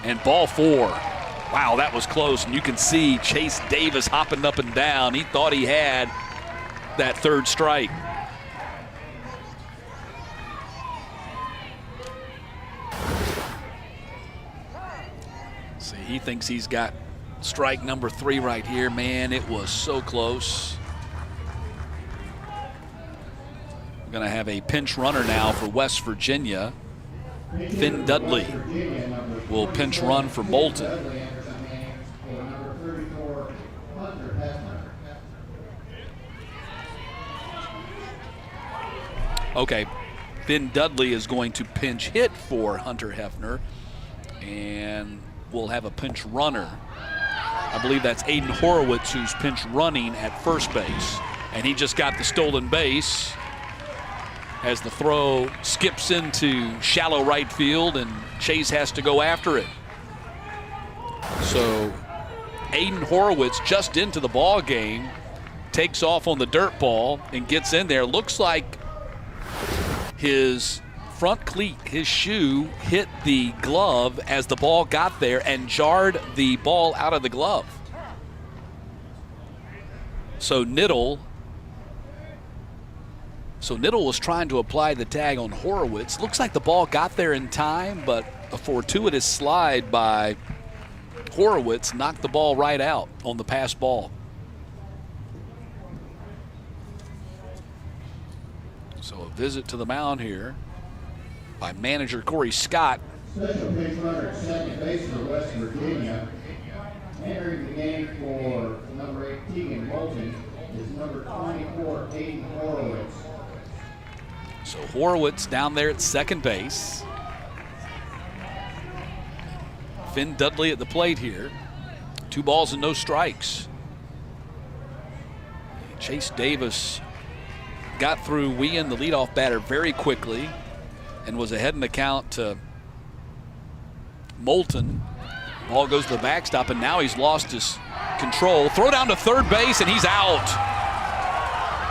And ball 4. Wow, that was close. And you can see Chase Davis hopping up and down. He thought he had that 3rd strike. See, he thinks he's got strike number 3 right here. Man, it was so close. We're going to have a pinch runner now for West Virginia. Finn Dudley will pinch run for Moulton. Okay, Finn Dudley is going to pinch hit for Hunter Hefner, and we'll have a pinch runner. I believe that's Aiden Horowitz who's pinch running at first base, and he just got the stolen base as the throw skips into shallow right field, and Chase has to go after it. So Aiden Horowitz just into the ball game, takes off on the dirt ball and gets in there. Looks like his front cleat, his shoe, hit the glove as the ball got there and jarred the ball out of the glove. So Niddle was trying to apply the tag on Horowitz. Looks like the ball got there in time, but a fortuitous slide by Horowitz knocked the ball right out on the pass ball. So a visit to the mound here by manager Corey Scott. Special pitch runner at second base for West Virginia. Entering the game for number 8, Tegan Moulton, is number 24, Aiden Horowitz. So Horowitz down there at second base. Finn Dudley at the plate here. 2 balls and no strikes. Chase Davis got through Wien, the leadoff batter, very quickly and was ahead in the count to Moulton. Ball goes to the backstop, and now he's lost his control. Throw down to third base, and he's out.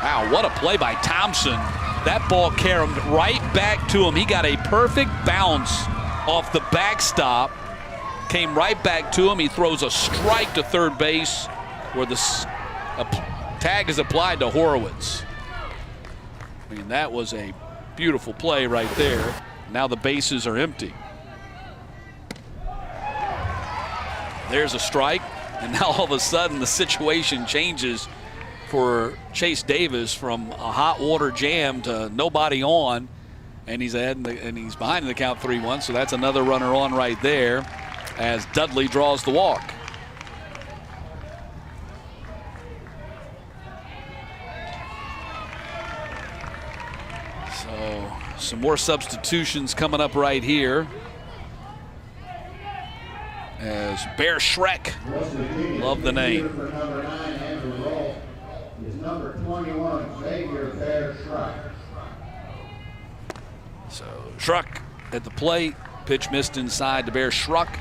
Wow, what a play by Thompson. That ball carried right back to him. He got a perfect bounce off the backstop. Came right back to him. He throws a strike to third base where the tag is applied to Horowitz. I mean, that was a beautiful play right there. Now the bases are empty. There's a strike, and now all of a sudden the situation changes for Chase Davis from a hot water jam to nobody on, and he's ahead and he's behind in the count 3-1. So that's another runner on right there as Dudley draws the walk. So some more substitutions coming up right here as Bear Shrek, love the name. For number 9, Andrew Roll, is number 21, Xavier Bear Shrek. So Shrek at the plate, pitch missed inside to Bear Shrek.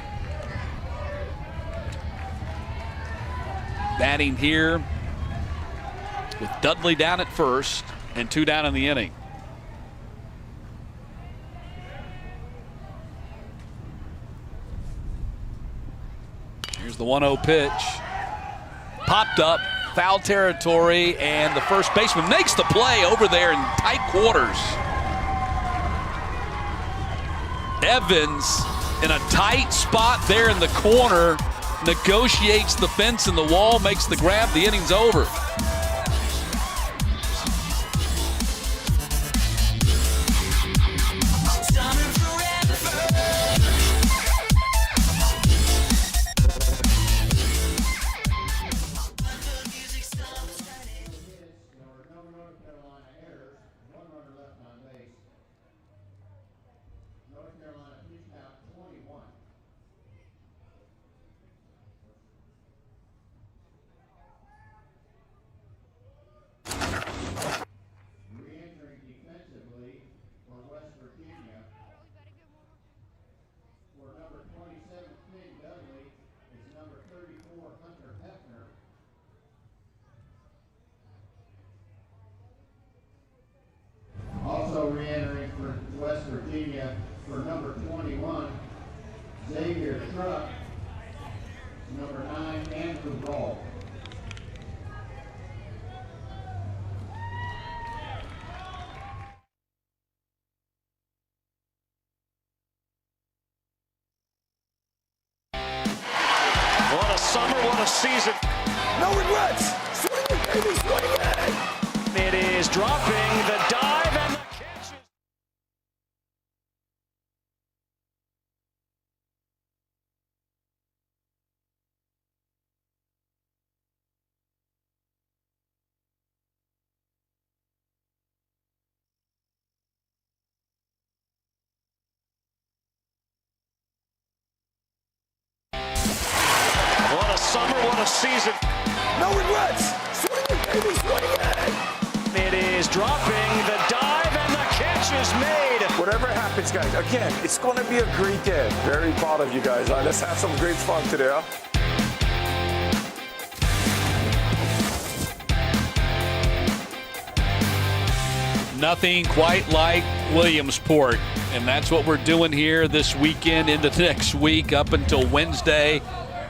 batting here with Dudley down at first and 2 down in the inning. Here's the 1-0 pitch. Popped up, foul territory, and the first baseman makes the play over there in tight quarters. Evans in a tight spot there in the corner, negotiates the fence and the wall, makes the grab, the inning's over. Also re-entering for West Virginia for number 21, Xavier Truck. Number 9, Andrew Ball. What a summer, what a season. No regrets. Swing it, baby, swing it. It is dropping the dive and the catch is... What a summer, what a season. No regrets. Swing it, baby, swing it. It is dropping the dive and the catch is made. Whatever happens, guys, again, it's going to be a great day. Very proud of you guys. All right, let's have some great fun today, huh? Nothing quite like Williamsport, and that's what we're doing here this weekend into next week up until Wednesday.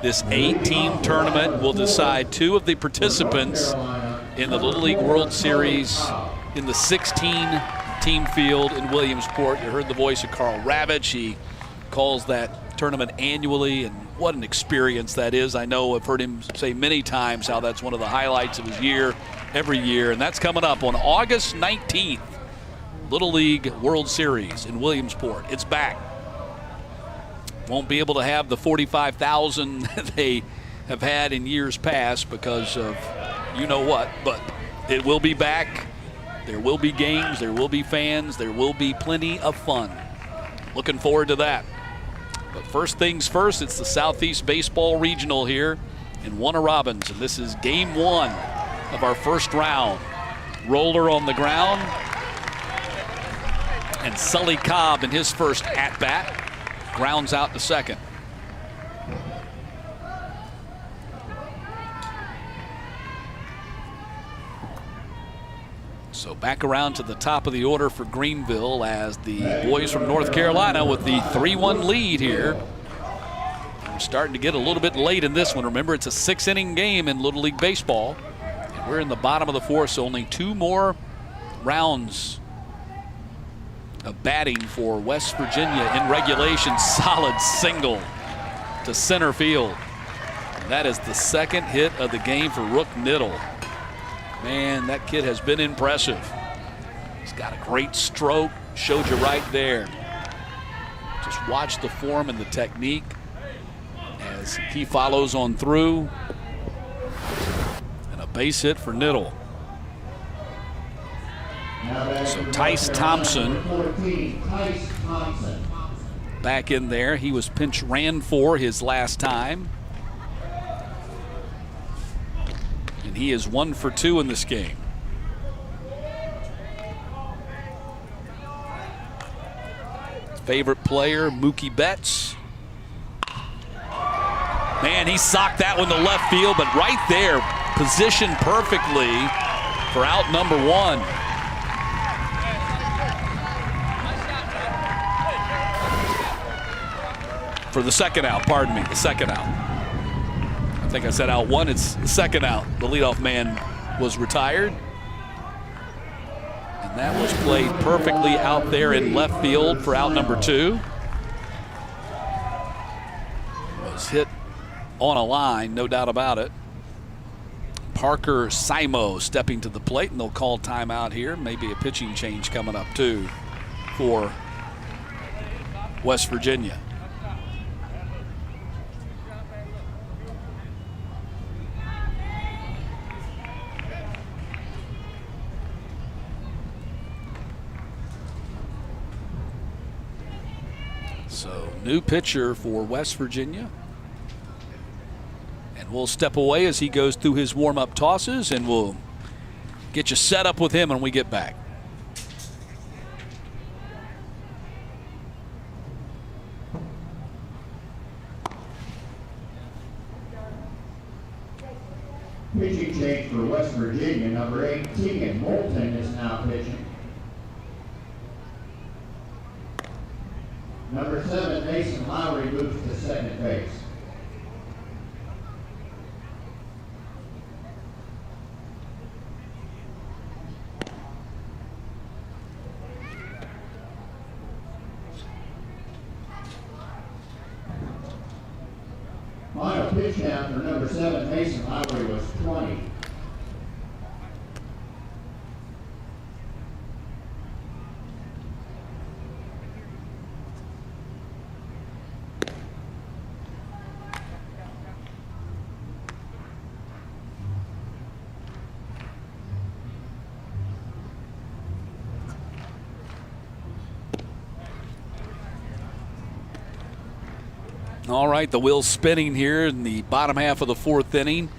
This 8-team tournament will decide 2 of the participants in the Little League World Series in the 16-team field in Williamsport. You heard the voice of Carl Ravitch. He calls that tournament annually, and what an experience that is. I know I've heard him say many times how that's one of the highlights of his year every year, and that's coming up on August 19th. Little League World Series in Williamsport. It's back. Won't be able to have the 45,000 they have had in years past because of you know what, but it will be back. There will be games, there will be fans, there will be plenty of fun. Looking forward to that. But first things first, it's the Southeast Baseball Regional here in Warner Robins, and this is game 1 of our first round. Roller on the ground, and Sully Cobb in his first at-bat grounds out to second. So back around to the top of the order for Greenville as the boys from North Carolina with the 3-1 lead here. We're starting to get a little bit late in this one. Remember, it's a 6-inning game in Little League Baseball. And we're in the bottom of the 4th, so only 2 more rounds of batting for West Virginia in regulation. Solid single to center field. And that is the second hit of the game for Rook Niddle. Man, that kid has been impressive. He's got a great stroke, showed you right there. Just watch the form and the technique as he follows on through. And a base hit for Niddle. So Tice Thompson back in there. He was pinch ran for his last time. And he is 1 for 2 in this game. Favorite player, Mookie Betts. Man, he socked that one to left field, but right there, positioned perfectly for out number one. For the second out, pardon me, the second out. I think I said out one, it's the second out. The leadoff man was retired. And that was played perfectly out there in left field for out number two. Was hit on a line, no doubt about it. Parker Simo stepping to the plate, and they'll call timeout here. Maybe a pitching change coming up too for West Virginia. So new pitcher for West Virginia. And we'll step away as he goes through his warm-up tosses, and we'll get you set up with him when we get back. Pitching change for West Virginia. Number 8, Tegan Moulton is now pitching. Number 7, Mason Lowry moves to second base. Final pitch count for number 7, Mason Lowry, was 20. All right, the wheel's spinning here in the bottom half of the fourth inning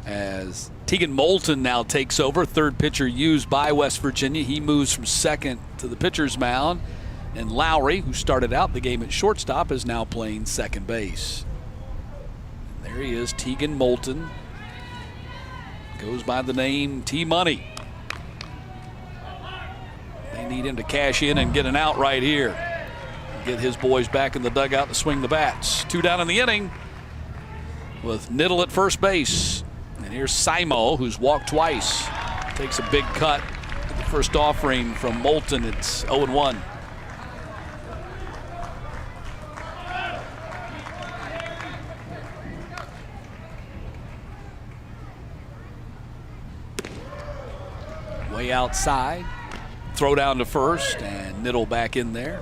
as Tegan Moulton now takes over. Third pitcher used by West Virginia. He moves from second to the pitcher's mound. And Lowry, who started out the game at shortstop, is now playing second base. And there he is, Tegan Moulton. Goes by the name T-Money. They need him to cash in and get an out right here. Get his boys back in the dugout to swing the bats. 2 down in the inning with Niddle at first base. And here's Simo, who's walked twice. Takes a big cut at the first offering from Moulton. It's 0-1. Way outside. Throw down to first, and Niddle back in there.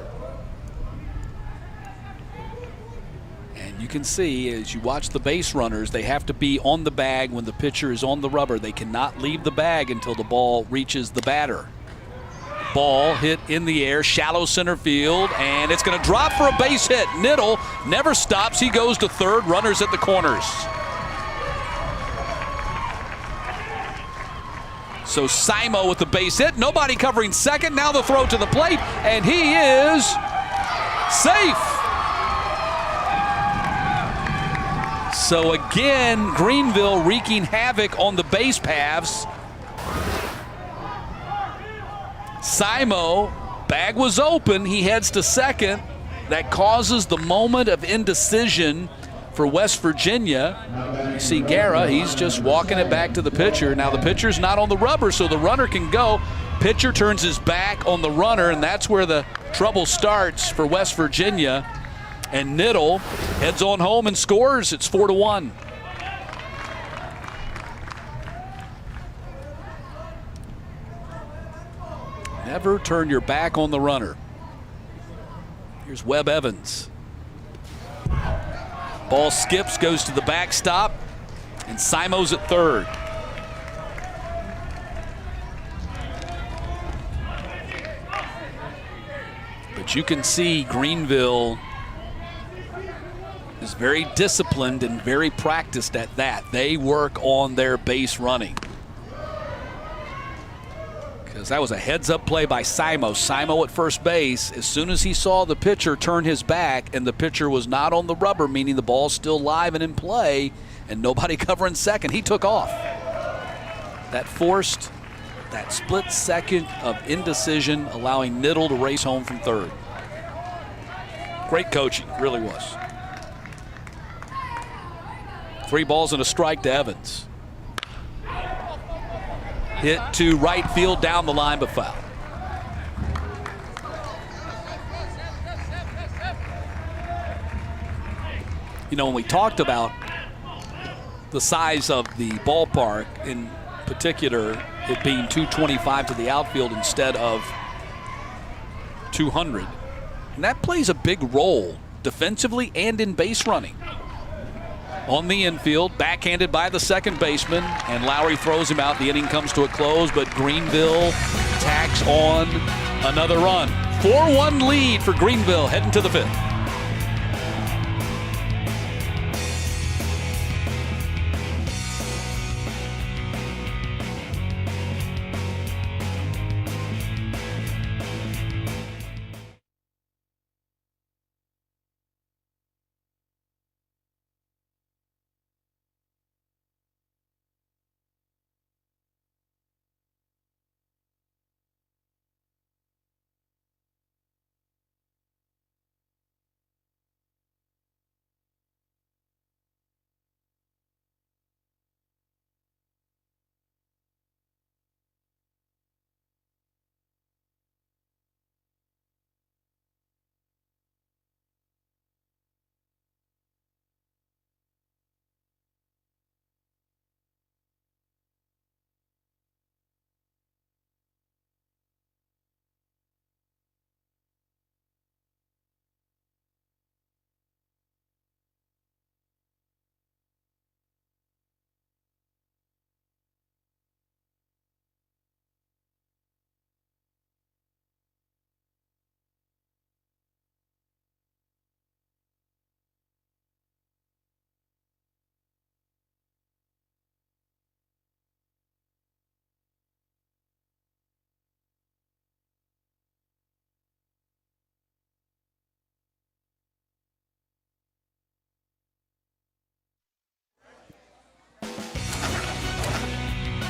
You can see as you watch the base runners, they have to be on the bag when the pitcher is on the rubber. They cannot leave the bag until the ball reaches the batter. Ball hit in the air, shallow center field, and it's going to drop for a base hit. Niddle never stops. He goes to third, runners at the corners. So Simo with the base hit. Nobody covering second. Now the throw to the plate, and he is safe. So again, Greenville wreaking havoc on the base paths. Simo, bag was open. He heads to second. That causes the moment of indecision for West Virginia. You see Guerra, he's just walking it back to the pitcher. Now the pitcher's not on the rubber, so the runner can go. Pitcher turns his back on the runner, and that's where the trouble starts for West Virginia. And Niddle heads on home and scores. It's 4-1. Never turn your back on the runner. Here's Webb Evans. Ball skips, goes to the backstop, and Simo's at third. But you can see Greenville is very disciplined and very practiced at that. They work on their base running. as that was a heads-up play by Simo. Simo at first base, as soon as he saw the pitcher turn his back and the pitcher was not on the rubber, meaning the ball's still live and in play, and nobody covering second, he took off. That forced that split second of indecision, allowing Niddle to race home from third. Great coaching, really was. 3 balls and a strike to Evans. Hit to right field down the line, but foul. You know, when we talked about the size of the ballpark, in particular, it being 225 to the outfield instead of 200, and that plays a big role defensively and in base running. On the infield, backhanded by the second baseman, and Lowry throws him out. The inning comes to a close, but Greenville tacks on another run. 4-1 lead for Greenville heading to the 5th.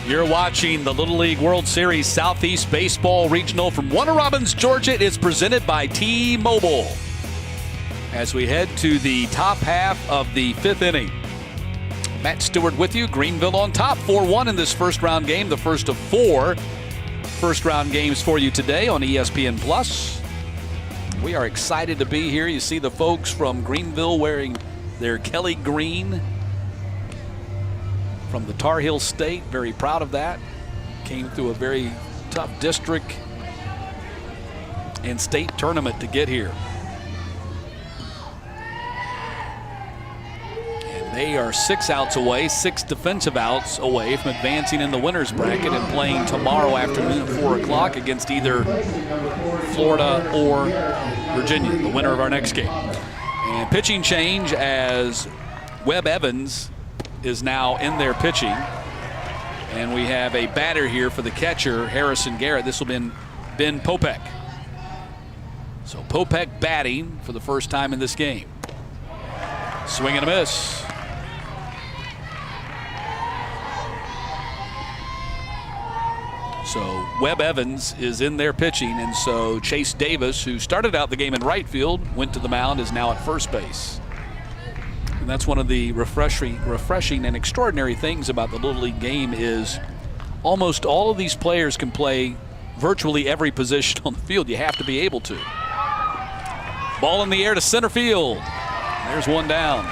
You're watching the Little League World Series Southeast Baseball Regional from Warner Robins, Georgia. It is presented by T-Mobile. As we head to the top half of the 5th inning. Matt Stewart with you. Greenville on top, 4-1 in this first-round game, the first of 4 first-round games for you today on ESPN+. We are excited to be here. You see the folks from Greenville wearing their Kelly green from the Tar Heel State. Very proud of that. Came through a very tough district and state tournament to get here. And they are 6 outs away, 6 defensive outs away from advancing in the winner's bracket and playing tomorrow afternoon at 4 o'clock against either Florida or Virginia, the winner of our next game. And pitching change as Webb Evans is now in there pitching. And we have a batter here for the catcher, Harrison Garrett. This will be Ben Popek. So Popek batting for the first time in this game. Swing and a miss. So Webb Evans is in there pitching, and so Chase Davis, who started out the game in right field, went to the mound, is now at first base. And that's one of the refreshing and extraordinary things about the Little League game is almost all of these players can play virtually every position on the field. You have to be able to. Ball in the air to center field. There's one down.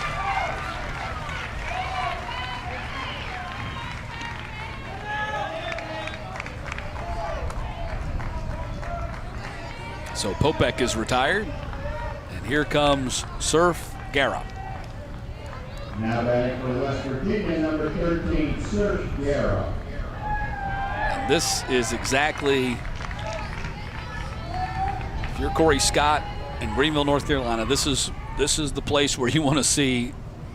So Popek is retired, and here comes Surf Guerra. Now batting for West Virginia, number 13, Surf Guerra. And this is exactly, if you're Corey Scott in Greenville, North Carolina, this is the place where you want to see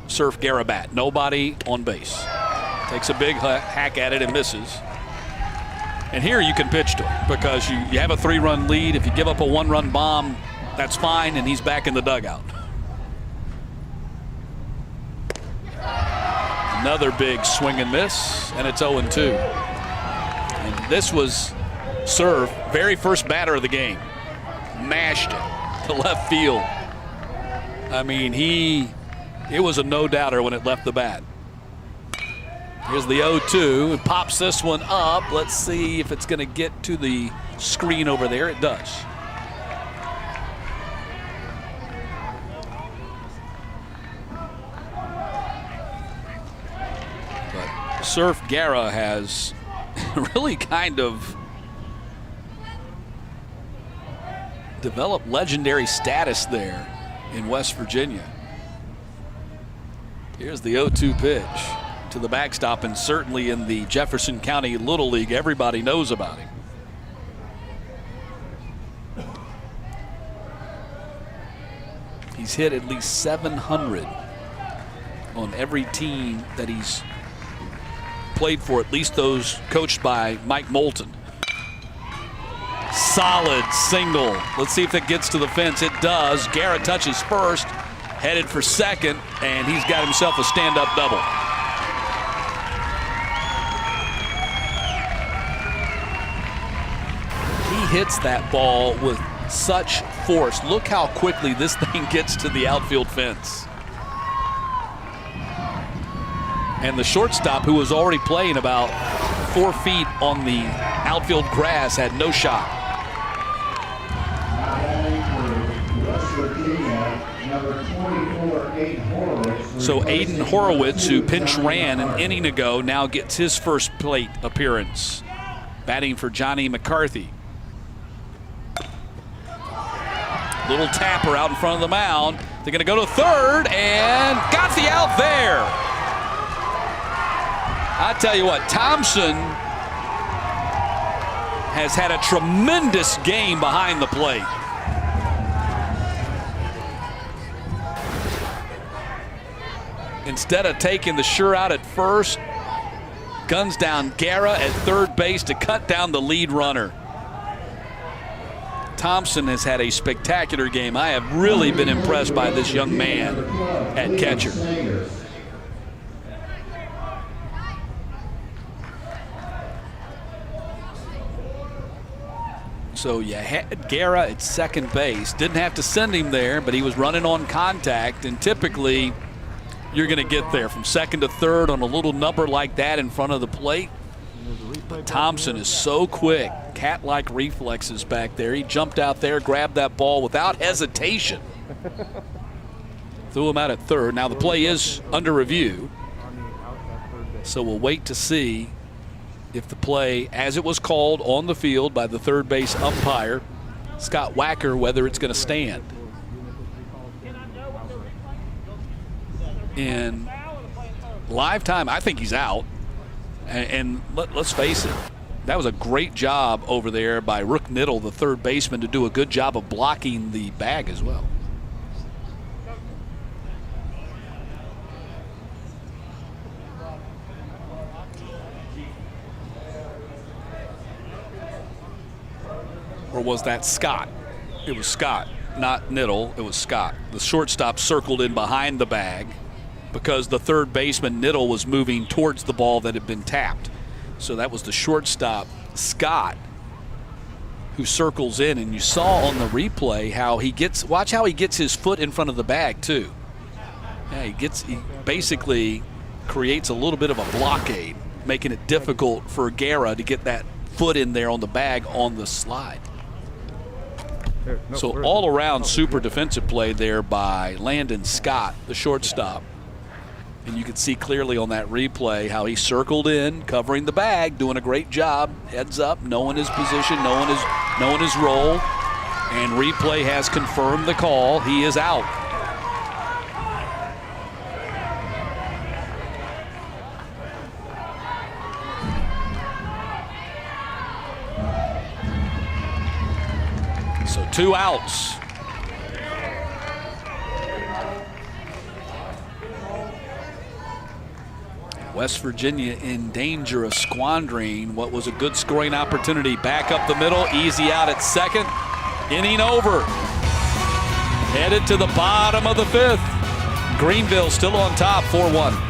Surf Guerra bat. Nobody on base. Takes a big hack at it and misses. And here you can pitch to him because you have a 3-run lead. If you give up a 1-run bomb, that's fine, and he's back in the dugout. Another big swing and miss, and it's 0-2. And this was Cerv, very first batter of the game. Mashed it to left field. I mean, it was a no-doubter when it left the bat. Here's the 0-2. It pops this one up. Let's see if it's going to get to the screen over there. It does. But Surf Guerra has really kind of developed legendary status there in West Virginia. Here's the 0-2 pitch to the backstop, and certainly in the Jefferson County Little League, everybody knows about him. He's hit at least 700 on every team that he's played for, at least those coached by Mike Moulton. Solid single. Let's see if it gets to the fence. It does. Garrett touches first, headed for second, and he's got himself a stand-up double. He hits that ball with such force. Look how quickly this thing gets to the outfield fence. And the shortstop, who was already playing about 4 feet on the outfield grass, had no shot. So Aiden Horowitz, who pinch ran an inning ago, now gets his first plate appearance, batting for Johnny McCarthy. Little tapper out in front of the mound. They're going to go to third, and got the out there. I tell you what, Thompson has had a tremendous game behind the plate. Instead of taking the sure out at first, guns down Guerra at third base to cut down the lead runner. Thompson has had a spectacular game. I have really been impressed by this young man at catcher. So you had Guerra at second base. Didn't have to send him there, but he was running on contact, and typically you're going to get there from second to third on a little number like that in front of the plate. But Thompson is so quick, cat-like reflexes back there. He jumped out there, grabbed that ball without hesitation. Threw him out at third. Now the play is under review, so we'll wait to see if the play, as it was called on the field by the third base umpire, Scott Wacker, whether it's going to stand. In live time, I think he's out. And let's face it, that was a great job over there by Rook Niddle, the third baseman, to do a good job of blocking the bag as well. Or was that Scott? It was Scott, not Niddle. It was Scott. The shortstop circled in behind the bag because the third baseman, Niddle, was moving towards the ball that had been tapped. So that was the shortstop, Scott, who circles in. And you saw on the replay how he gets, watch how he gets his foot in front of the bag too. Yeah, he basically creates a little bit of a blockade, making it difficult for Guerra to get that foot in there on the bag on the slide. So all around super defensive play there by Landon Scott, the shortstop. And you can see clearly on that replay how he circled in, covering the bag, doing a great job, heads up, knowing his position, knowing his role. And replay has confirmed the call. He is out. So 2 outs. West Virginia in danger of squandering what was a good scoring opportunity. Back up the middle, easy out at second. Inning over. Headed to the bottom of the fifth. Greenville still on top, 4-1.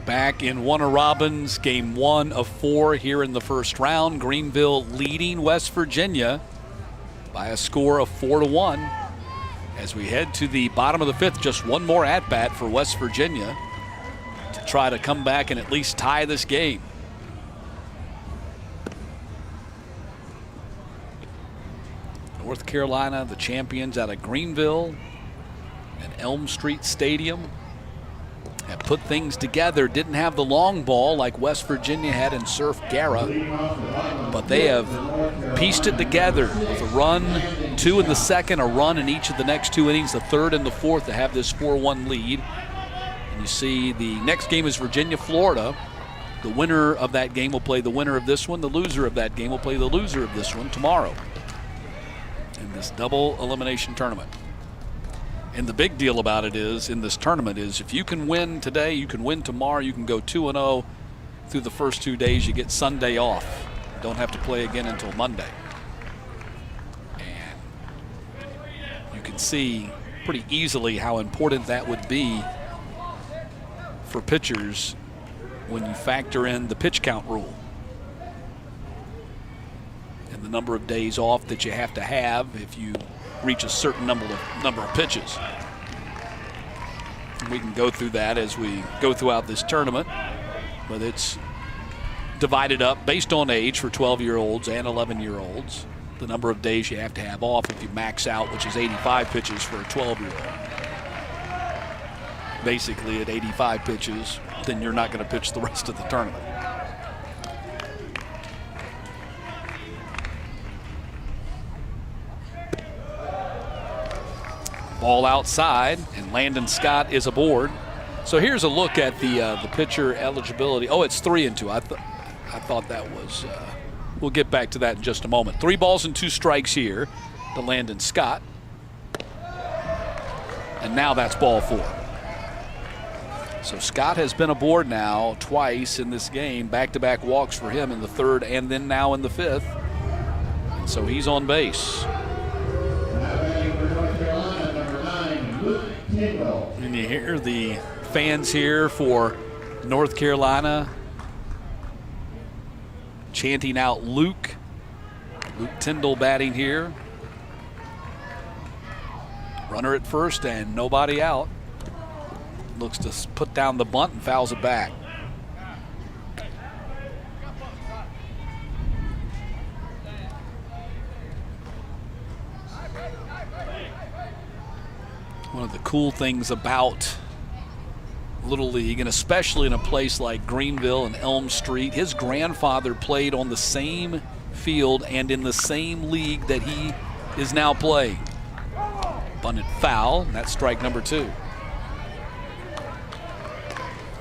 Back in Warner Robins, game 1 of 4 here in the first round. Greenville leading West Virginia by a score of 4-1. As we head to the bottom of the fifth, just one more at-bat for West Virginia to try to come back and at least tie this game. North Carolina, the champions out of Greenville and Elm Street Stadium, have put things together. Didn't have the long ball like West Virginia had in Surf Gara, but they have pieced it together with a run, 2 in the second, a run in each of the next 2 innings, the third and the fourth, to have this 4-1 lead. And you see the next game is Virginia, Florida. The winner of that game will play the winner of this one. The loser of that game will play the loser of this one tomorrow in this double elimination tournament. And the big deal about it is, in this tournament, is if you can win today, you can win tomorrow, you can go 2-0 through the first 2 days. You get Sunday off. Don't have to play again until Monday. And you can see pretty easily how important that would be for pitchers when you factor in the pitch count rule and the number of days off that you have to have if you reach a certain number of pitches. And we can go through that as we go throughout this tournament, but it's divided up based on age for 12-year-olds and 11-year-olds. The number of days you have to have off if you max out, which is 85 pitches for a 12-year-old. Basically, at 85 pitches, then you're not going to pitch the rest of the tournament. Ball outside, and Landon Scott is aboard. So here's a look at the pitcher eligibility. Oh, it's 3-2. I thought that was. We'll get back to that in just a moment. 3 balls and 2 strikes here to Landon Scott, and now that's ball 4. So Scott has been aboard now twice in this game. Back-to-back walks for him in the third and then now in the fifth. And so he's on base. And you hear the fans here for North Carolina chanting out Luke. Luke Tyndall batting here. Runner at first and nobody out. Looks to put down the bunt and fouls it back. One of the cool things about Little League, and especially in a place like Greenville and Elm Street, his grandfather played on the same field and in the same league that he is now playing. Bunted foul, and that's strike number 2.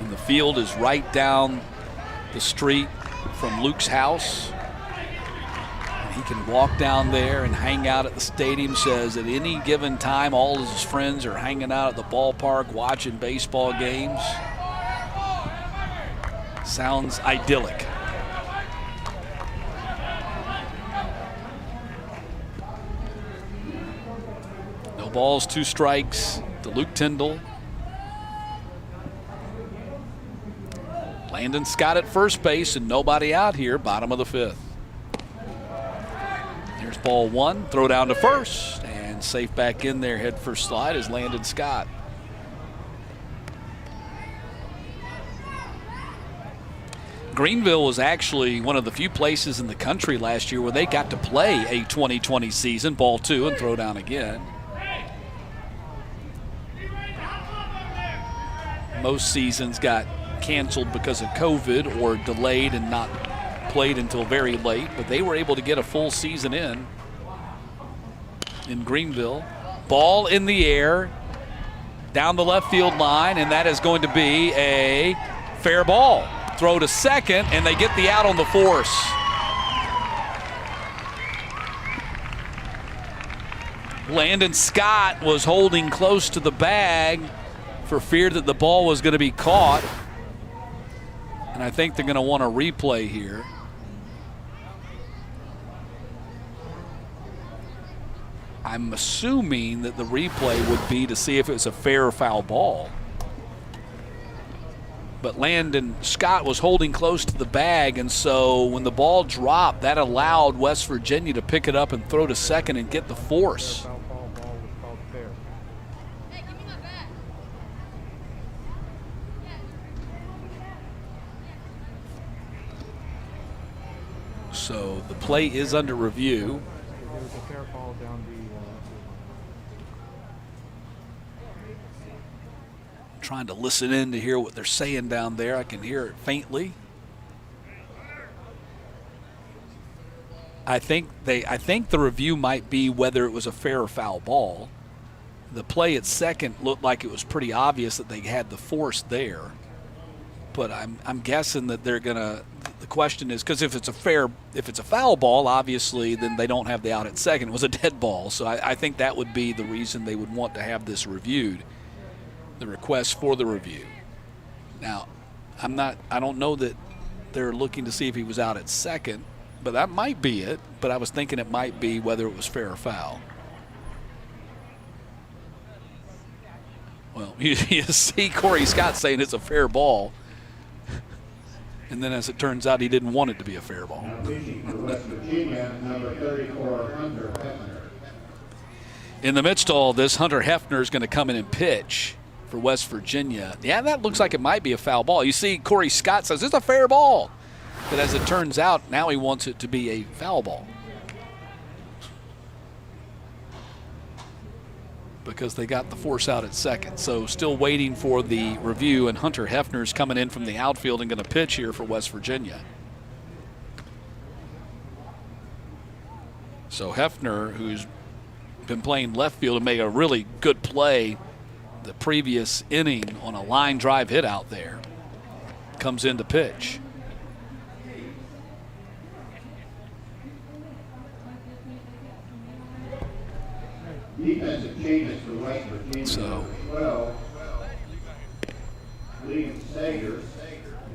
And the field is right down the street from Luke's house. He can walk down there and hang out at the stadium. Says at any given time, all of his friends are hanging out at the ballpark watching baseball games. Sounds idyllic. No balls, 2 strikes to Luke Tyndall. Landon Scott at first base and nobody out here, bottom of the 5th. Here's ball 1, throw down to first, and safe back in there, head first slide is Landon Scott. Greenville was actually one of the few places in the country last year where they got to play a 2020 season. Ball 2 and throw down again. Most seasons got canceled because of COVID or delayed and not played until very late, but they were able to get a full season in Greenville. Ball in the air down the left field line, and that is going to be a fair ball. Throw to second, and they get the out on the force. Landon Scott was holding close to the bag for fear that the ball was going to be caught. And I think they're going to want a replay here. I'm assuming that the replay would be to see if it was a fair or foul ball. But Landon Scott was holding close to the bag, and so when the ball dropped, that allowed West Virginia to pick it up and throw to second and get the force. So the play is under review. I'm trying to listen in to hear what they're saying down there. I can hear it faintly. I think the review might be whether it was a fair or foul ball. The play at second looked like it was pretty obvious that they had the force there. But I'm guessing that they're gonna. The question is, because if it's a foul ball, obviously, then they don't have the out at second. It was a dead ball, so I think that would be the reason they would want to have this reviewed. The request for the review. Now, I don't know that they're looking to see if he was out at second, but that might be it. But I was thinking it might be whether it was fair or foul. Well, you see Corey Scott saying it's a fair ball. And then, as it turns out, he didn't want it to be a fair ball. In the midst of all this, Hunter Hefner is going to come in and pitch for West Virginia. Yeah, that looks like it might be a foul ball. You see, Corey Scott says it's a fair ball. But as it turns out, now he wants it to be a foul ball. Because they got the force out at second. So still waiting for the review, and Hunter Hefner's coming in from the outfield and going to pitch here for West Virginia. So Hefner, who's been playing left field and made a really good play the previous inning on a line drive hit out there, comes in to pitch. Defensive changes for West Virginia. So 12, Liam Sager.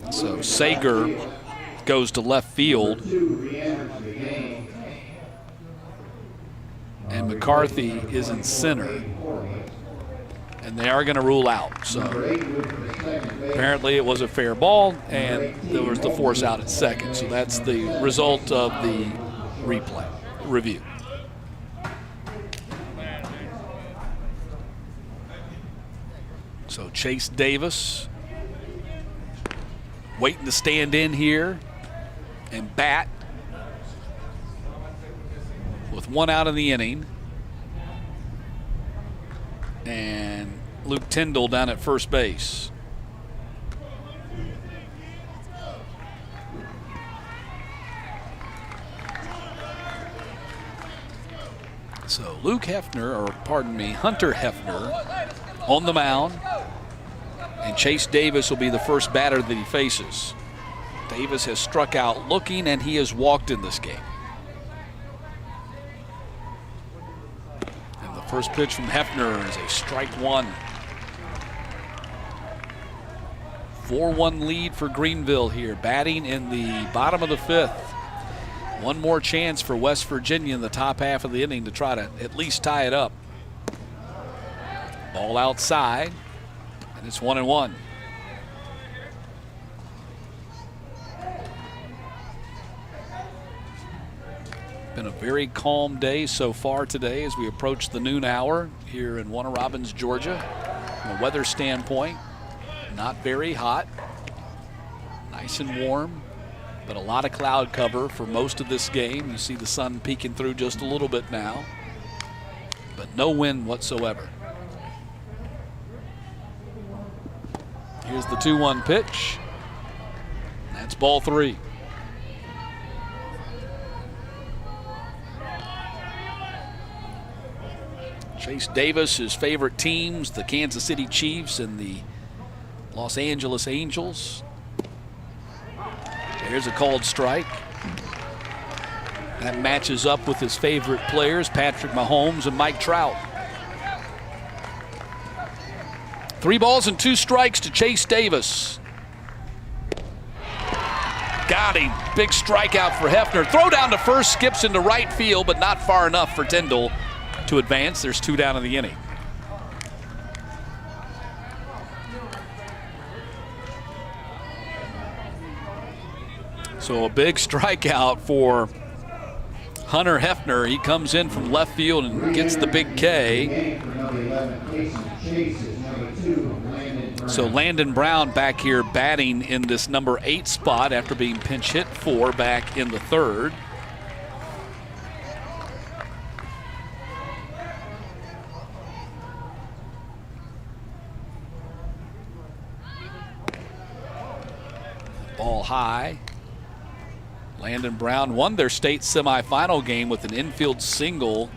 So Sager goes to left field, and McCarthy is in center, and they are going to rule out. So apparently it was a fair ball, and there was the force out at second. So that's the result of the review. So Chase Davis waiting to stand in here and bat with 1 out in the inning. And Luke Tyndall down at first base. So Luke Hefner, or pardon me, Hunter Hefner on the mound. And Chase Davis will be the first batter that he faces. Davis has struck out looking, and he has walked in this game. And the first pitch from Hefner is a strike one. 4-1 lead for Greenville here, batting in the bottom of the fifth. One more chance for West Virginia in the top half of the inning to try to at least tie it up. Ball outside, and it's 1-1. Been a very calm day so far today as we approach the noon hour here in Warner Robins, Georgia. From a weather standpoint, not very hot, nice and warm, but a lot of cloud cover for most of this game. You see the sun peeking through just a little bit now, but no wind whatsoever. Here's the 2-1 pitch. That's ball 3. Chase Davis, his favorite teams, the Kansas City Chiefs and the Los Angeles Angels. There's a called strike. That matches up with his favorite players, Patrick Mahomes and Mike Trout. 3 balls and 2 strikes to Chase Davis. Got him. Big strikeout for Hefner. Throw down to first, skips into right field, but not far enough for Tyndall to advance. There's 2 down in the inning. So a big strikeout for Hunter Hefner. He comes in from left field and gets the big K. So Landon Brown back here batting in this number 8 spot after being pinch hit for back in the 3rd. Ball high. Landon Brown won their state semifinal game with an infield single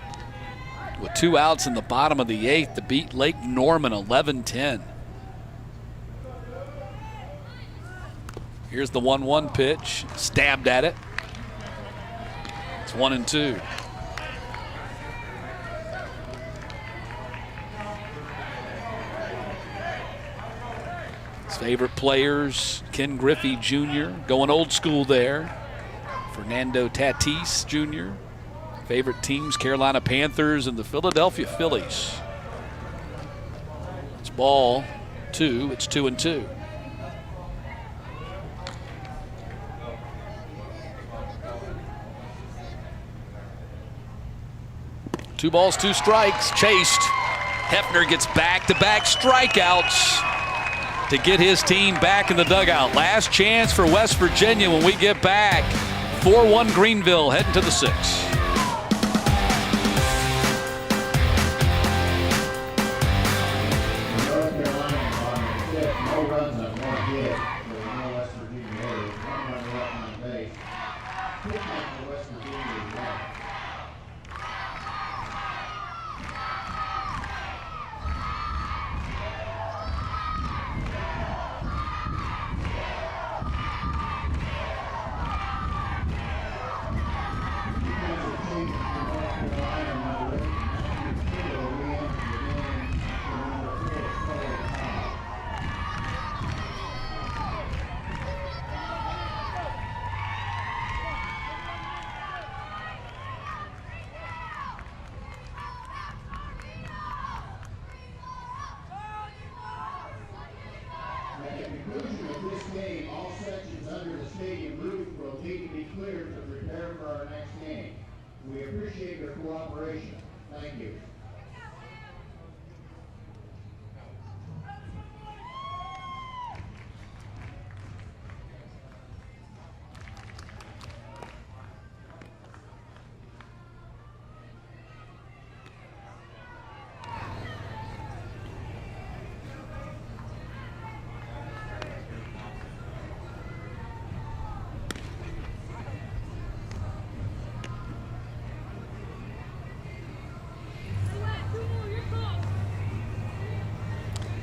with 2 outs in the bottom of the 8th to beat Lake Norman 11-10. Here's the 1-1 pitch, stabbed at it. It's 1-2. His favorite players, Ken Griffey Jr., going old school there. Fernando Tatis Jr. Favorite teams, Carolina Panthers and the Philadelphia Phillies. It's ball 2, it's 2-2. Two balls, 2 strikes, chased. Hefner gets back-to-back strikeouts to get his team back in the dugout. Last chance for West Virginia when we get back. 4-1 Greenville heading to the 6th. We appreciate your cooperation. Thank you.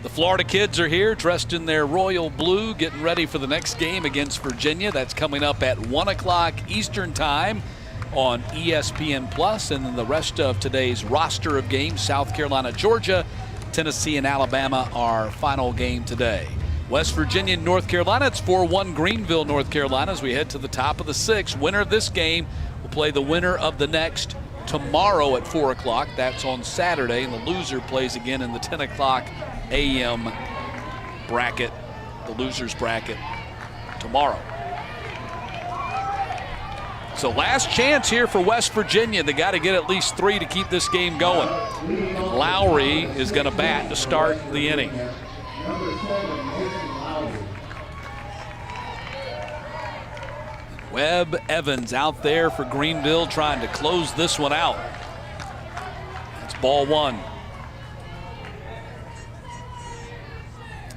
The Florida kids are here dressed in their royal blue, getting ready for the next game against Virginia. That's coming up at 1 o'clock Eastern time on ESPN Plus. And then the rest of today's roster of games, South Carolina, Georgia, Tennessee, and Alabama, our final game today. West Virginia and North Carolina, it's 4-1 Greenville, North Carolina, as we head to the top of the 6th. Winner of this game will play the winner of the next tomorrow at 4 o'clock. That's on Saturday, and the loser plays again in the 10 o'clock a.m. bracket, the loser's bracket, tomorrow. So last chance here for West Virginia. They got to get at least 3 to keep this game going. And Lowry is going to bat to start the inning. Webb Evans out there for Greenville trying to close this one out. That's ball 1.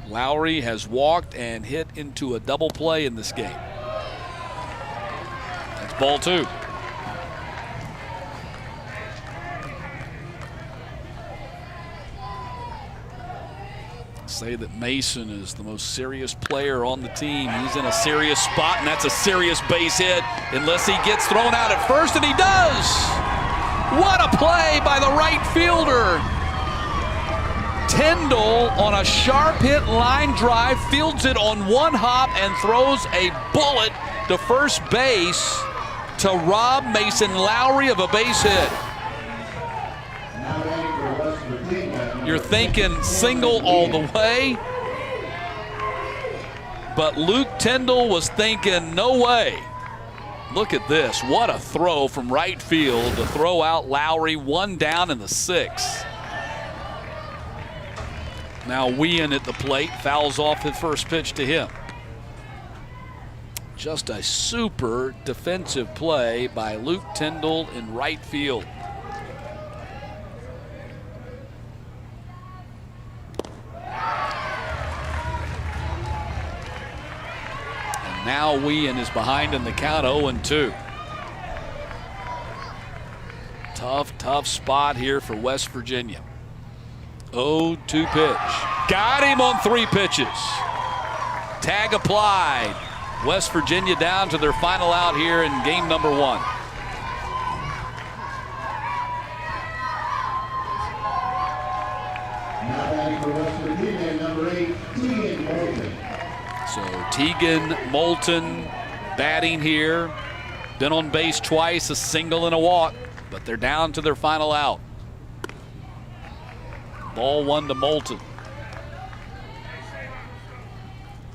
Lowry has walked and hit into a double play in this game. That's ball 2. Say that Mason is the most serious player on the team. He's in a serious spot, and that's a serious base hit unless he gets thrown out at first, and he does. What a play by the right fielder. Tyndall on a sharp hit line drive, fields it on one hop and throws a bullet to first base to rob Mason Lowry of a base hit. You're thinking single all the way, but Luke Tyndall was thinking no way. Look at this. What a throw from right field to throw out Lowry, 1 down in the 6th. Now Wien at the plate, fouls off his first pitch to him. Just a super defensive play by Luke Tyndall in right field. And now Wien is behind in the count, 0-2. Tough spot here for West Virginia. 0-2 pitch. Got him on 3 pitches. Tag applied. West Virginia down to their final out here in game number 1. Now batting for West Virginia, number 8, Tegan Moulton. So Tegan Moulton batting here. Been on base twice, a single and a walk, but they're down to their final out. Ball 1 to Moulton.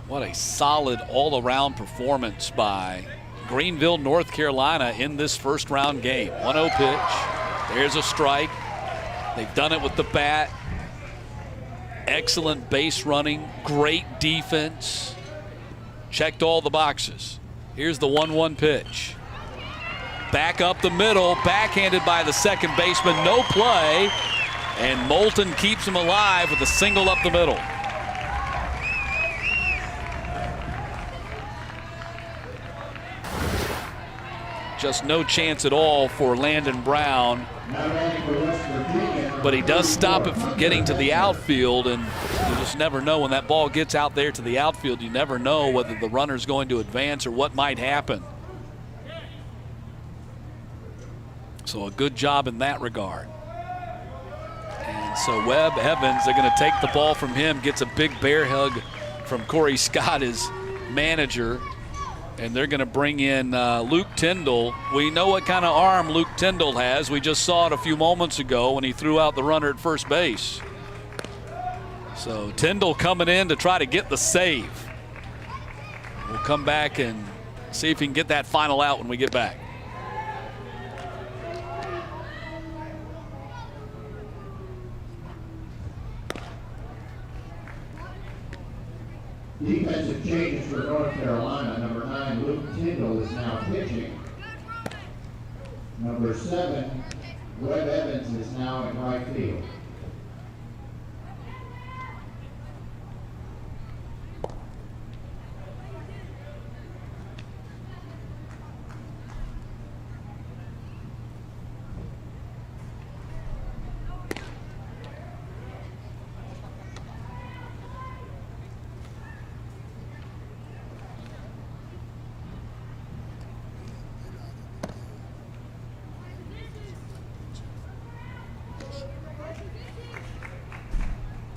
What a solid all-around performance by Greenville, North Carolina in this first round game. 1-0 pitch. There's a strike. They've done it with the bat. Excellent base running. Great defense. Checked all the boxes. Here's the 1-1 pitch. Back up the middle. Backhanded by the second baseman. No play. And Moulton keeps him alive with a single up the middle. Just no chance at all for Landon Brown. But he does stop it from getting to the outfield, and you just never know when that ball gets out there to the outfield. You never know whether the runner's going to advance or what might happen. So a good job in that regard. And so Webb Evans, they're going to take the ball from him, gets a big bear hug from Corey Scott, his manager. And they're going to bring in Luke Tyndall. We know what kind of arm Luke Tyndall has. We just saw it a few moments ago when he threw out the runner at first base. So Tyndall coming in to try to get the save. We'll come back and see if he can get that final out when we get back. Defensive changes for North Carolina. Number 9, Luke Tyndall is now pitching. Number 7, Webb Evans is now in right field.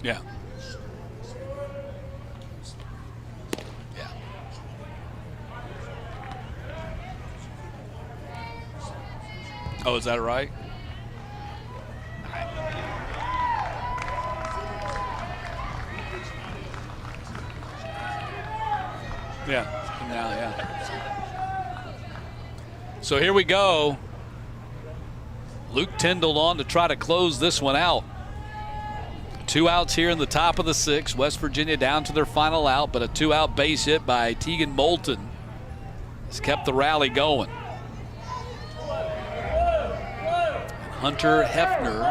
Yeah. Yeah. Oh, is that right? Yeah. Now, yeah. So here we go. Luke Tyndall on to try to close this one out. 2 outs here in the top of the 6th. West Virginia down to their final out, but a 2-out base hit by Tegan Moulton has kept the rally going. Hunter Hefner,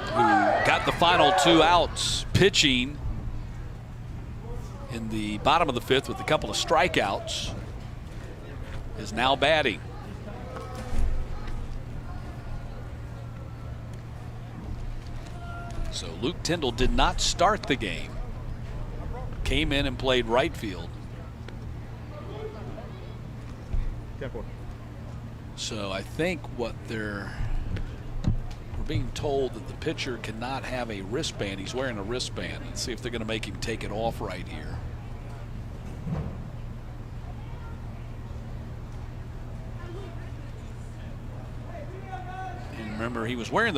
who got the final 2 outs pitching in the bottom of the 5th with a couple of strikeouts, is now batting. So Luke Tyndall did not start the game. Came in and played right field. So I think we're being told that the pitcher cannot have a wristband. He's wearing a wristband. Let's see if they're going to make him take it off right here. And remember, he was wearing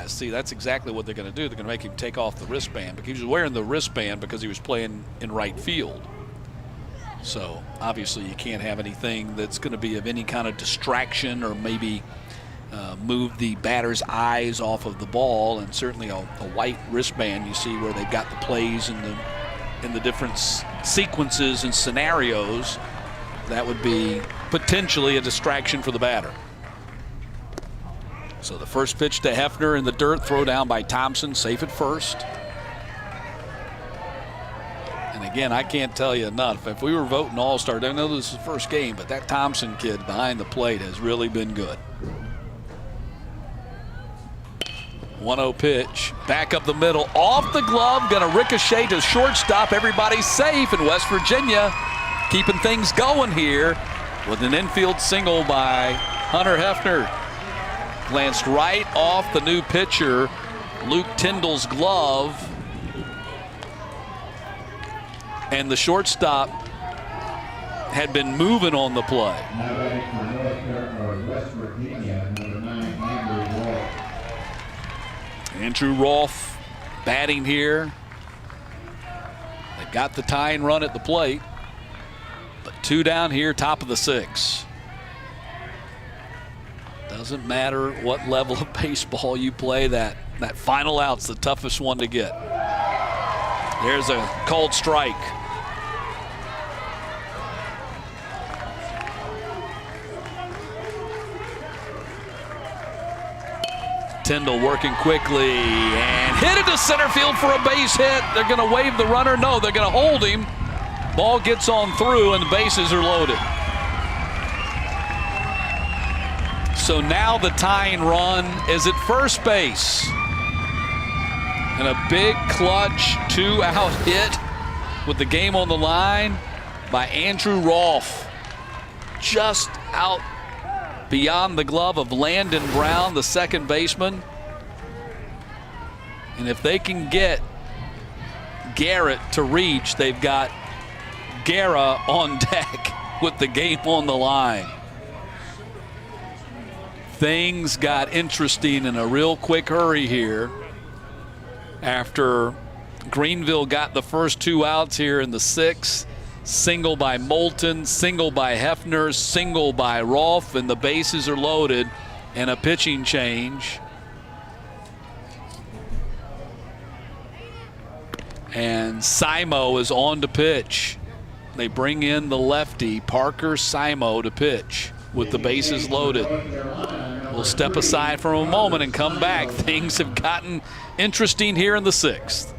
see, that's exactly what they're going to do. They're going to make him take off the wristband, because he was wearing the wristband because he was playing in right field. So obviously you can't have anything that's going to be of any kind of distraction or maybe move the batter's eyes off of the ball. And certainly a white wristband, you see where they've got the plays in the different sequences and scenarios, that would be potentially a distraction for the batter. So the first pitch to Hefner in the dirt, throw down by Thompson, safe at first. And again, I can't tell you enough. If we were voting All-Star, I know this is the first game, but that Thompson kid behind the plate has really been good. 1-0 pitch, back up the middle, off the glove, going to ricochet to shortstop. Everybody's safe, and West Virginia keeping things going here with an infield single by Hunter Hefner. Glanced right off the new pitcher, Luke Tyndall's glove. And the shortstop had been moving on the play. Now batting for West Virginia, number 9, Andrew Rolfe. Andrew Rolfe batting here. They've got the tying run at the plate, but 2 down here, top of the 6th. Doesn't matter what level of baseball you play, that final out's the toughest one to get. There's a called strike. Tyndall working quickly and hit it to center field for a base hit. They're going to wave the runner. No, they're going to hold him. Ball gets on through and the bases are loaded. So now the tying run is at first base. And a big clutch 2-out hit with the game on the line by Andrew Rolfe. Just out beyond the glove of Landon Brown, the second baseman. And if they can get Garrett to reach, they've got Guerra on deck with the game on the line. Things got interesting in a real quick hurry here after Greenville got the first 2 outs here in the 6th. Single by Moulton, single by Hefner, single by Rolfe, and the bases are loaded, and a pitching change. And Simo is on to pitch. They bring in the lefty, Parker Simo, to pitch with the bases loaded. We'll step aside for a moment and come back. Things have gotten interesting here in the 6th.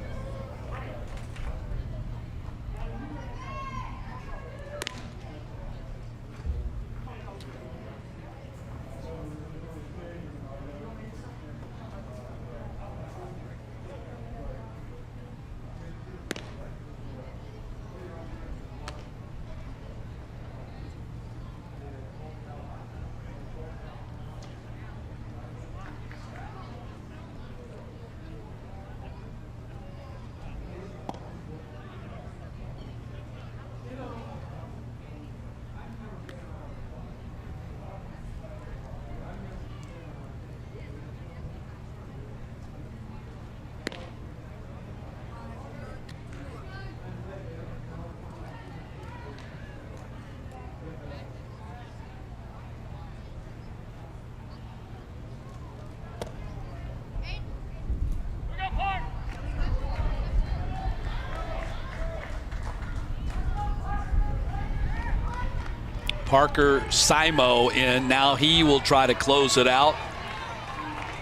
Parker Simo in. Now he will try to close it out.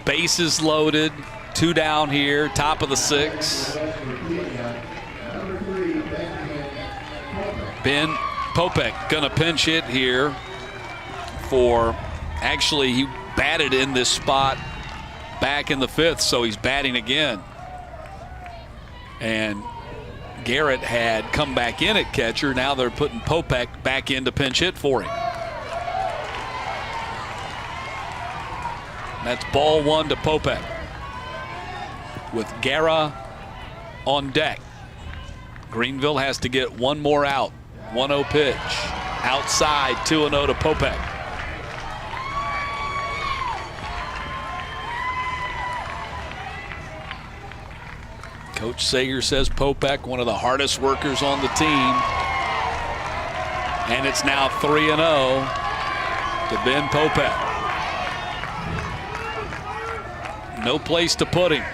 Bases loaded. 2 down here. Top of the 6th. Ben Popek gonna pinch hit here for, actually he batted in this spot back in the 5th, so he's batting again. And Garrett had come back in at catcher. Now they're putting Popek back in to pinch hit for him. That's ball 1 to Popek with Guerra on deck. Greenville has to get one more out. 1-0 pitch. Outside, 2-0 to Popek. Coach Sager says Popek, one of the hardest workers on the team. And it's now 3-0 to Ben Popek. No place to put him.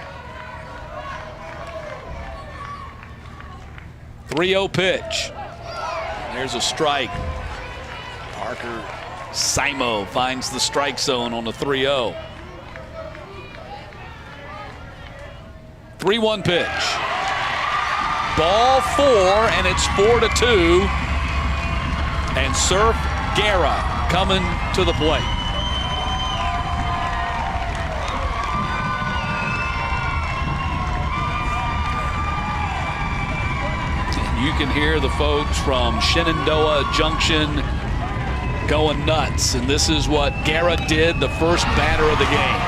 3-0 pitch. There's a strike. Parker Simo finds the strike zone on the 3-0. 3-1 pitch. Ball 4, and it's 4-2. And Surf Guerra coming to the plate. You can hear the folks from Shenandoah Junction going nuts. And this is what Guerra did, the first batter of the game.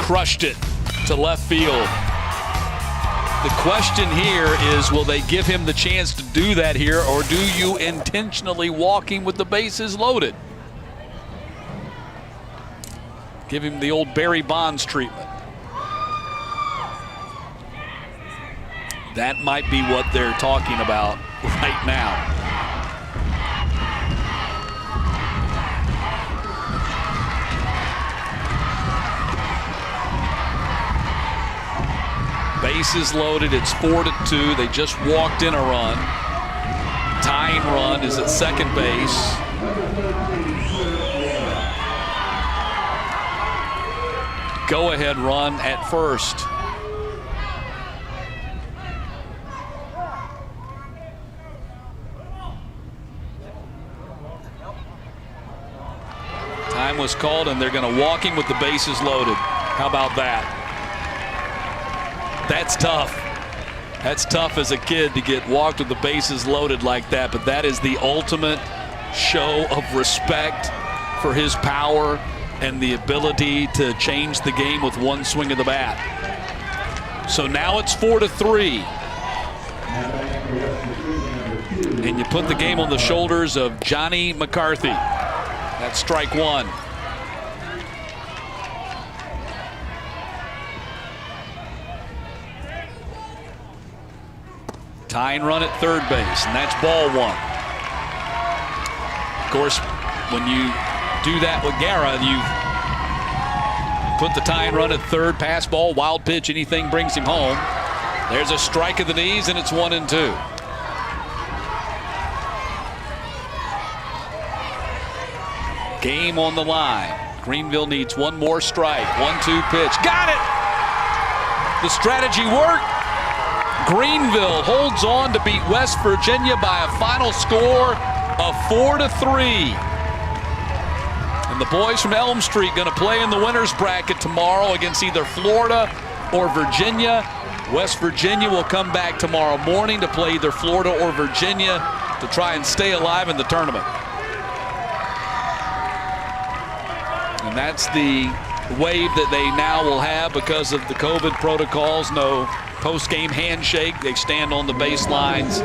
Crushed it to left field. The question here is, will they give him the chance to do that here, or do you intentionally walk him with the bases loaded? Give him the old Barry Bonds treatment. That might be what they're talking about right now. Bases loaded, it's 4-2. They just walked in a run. Tying run is at second base. Go-ahead run at first. Time was called, and they're going to walk him with the bases loaded. How about that? That's tough. That's tough as a kid to get walked with the bases loaded like that, but that is the ultimate show of respect for his power and the ability to change the game with one swing of the bat. So now it's 4-3. And you put the game on the shoulders of Johnny McCarthy. That's strike 1. Tying run at third base, and that's ball 1. Of course, when you do that with Guerra, you put the tying run at third, pass ball, wild pitch, anything brings him home. There's a strike of the knees, and it's 1-2. Game on the line. Greenville needs one more strike. 1-2 pitch. Got it! The strategy worked. Greenville holds on to beat West Virginia by a final score of 4-3. And the boys from Elm Street going to play in the winner's bracket tomorrow against either Florida or Virginia. West Virginia will come back tomorrow morning to play either Florida or Virginia to try and stay alive in the tournament. And that's the wave that they now will have because of the COVID protocols. No post-game handshake. They stand on the baselines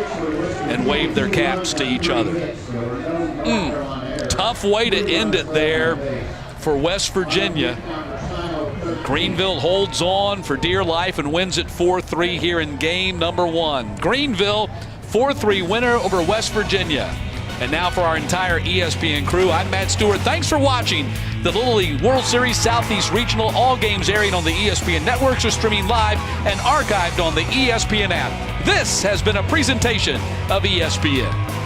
and wave their caps to each other. Tough way to end it there for West Virginia. Greenville holds on for dear life and wins it 4-3 here in game number 1. Greenville, 4-3 winner over West Virginia. And now for our entire ESPN crew, I'm Matt Stewart. Thanks for watching the Little League World Series Southeast Regional. All games airing on the ESPN networks are streaming live and archived on the ESPN app. This has been a presentation of ESPN.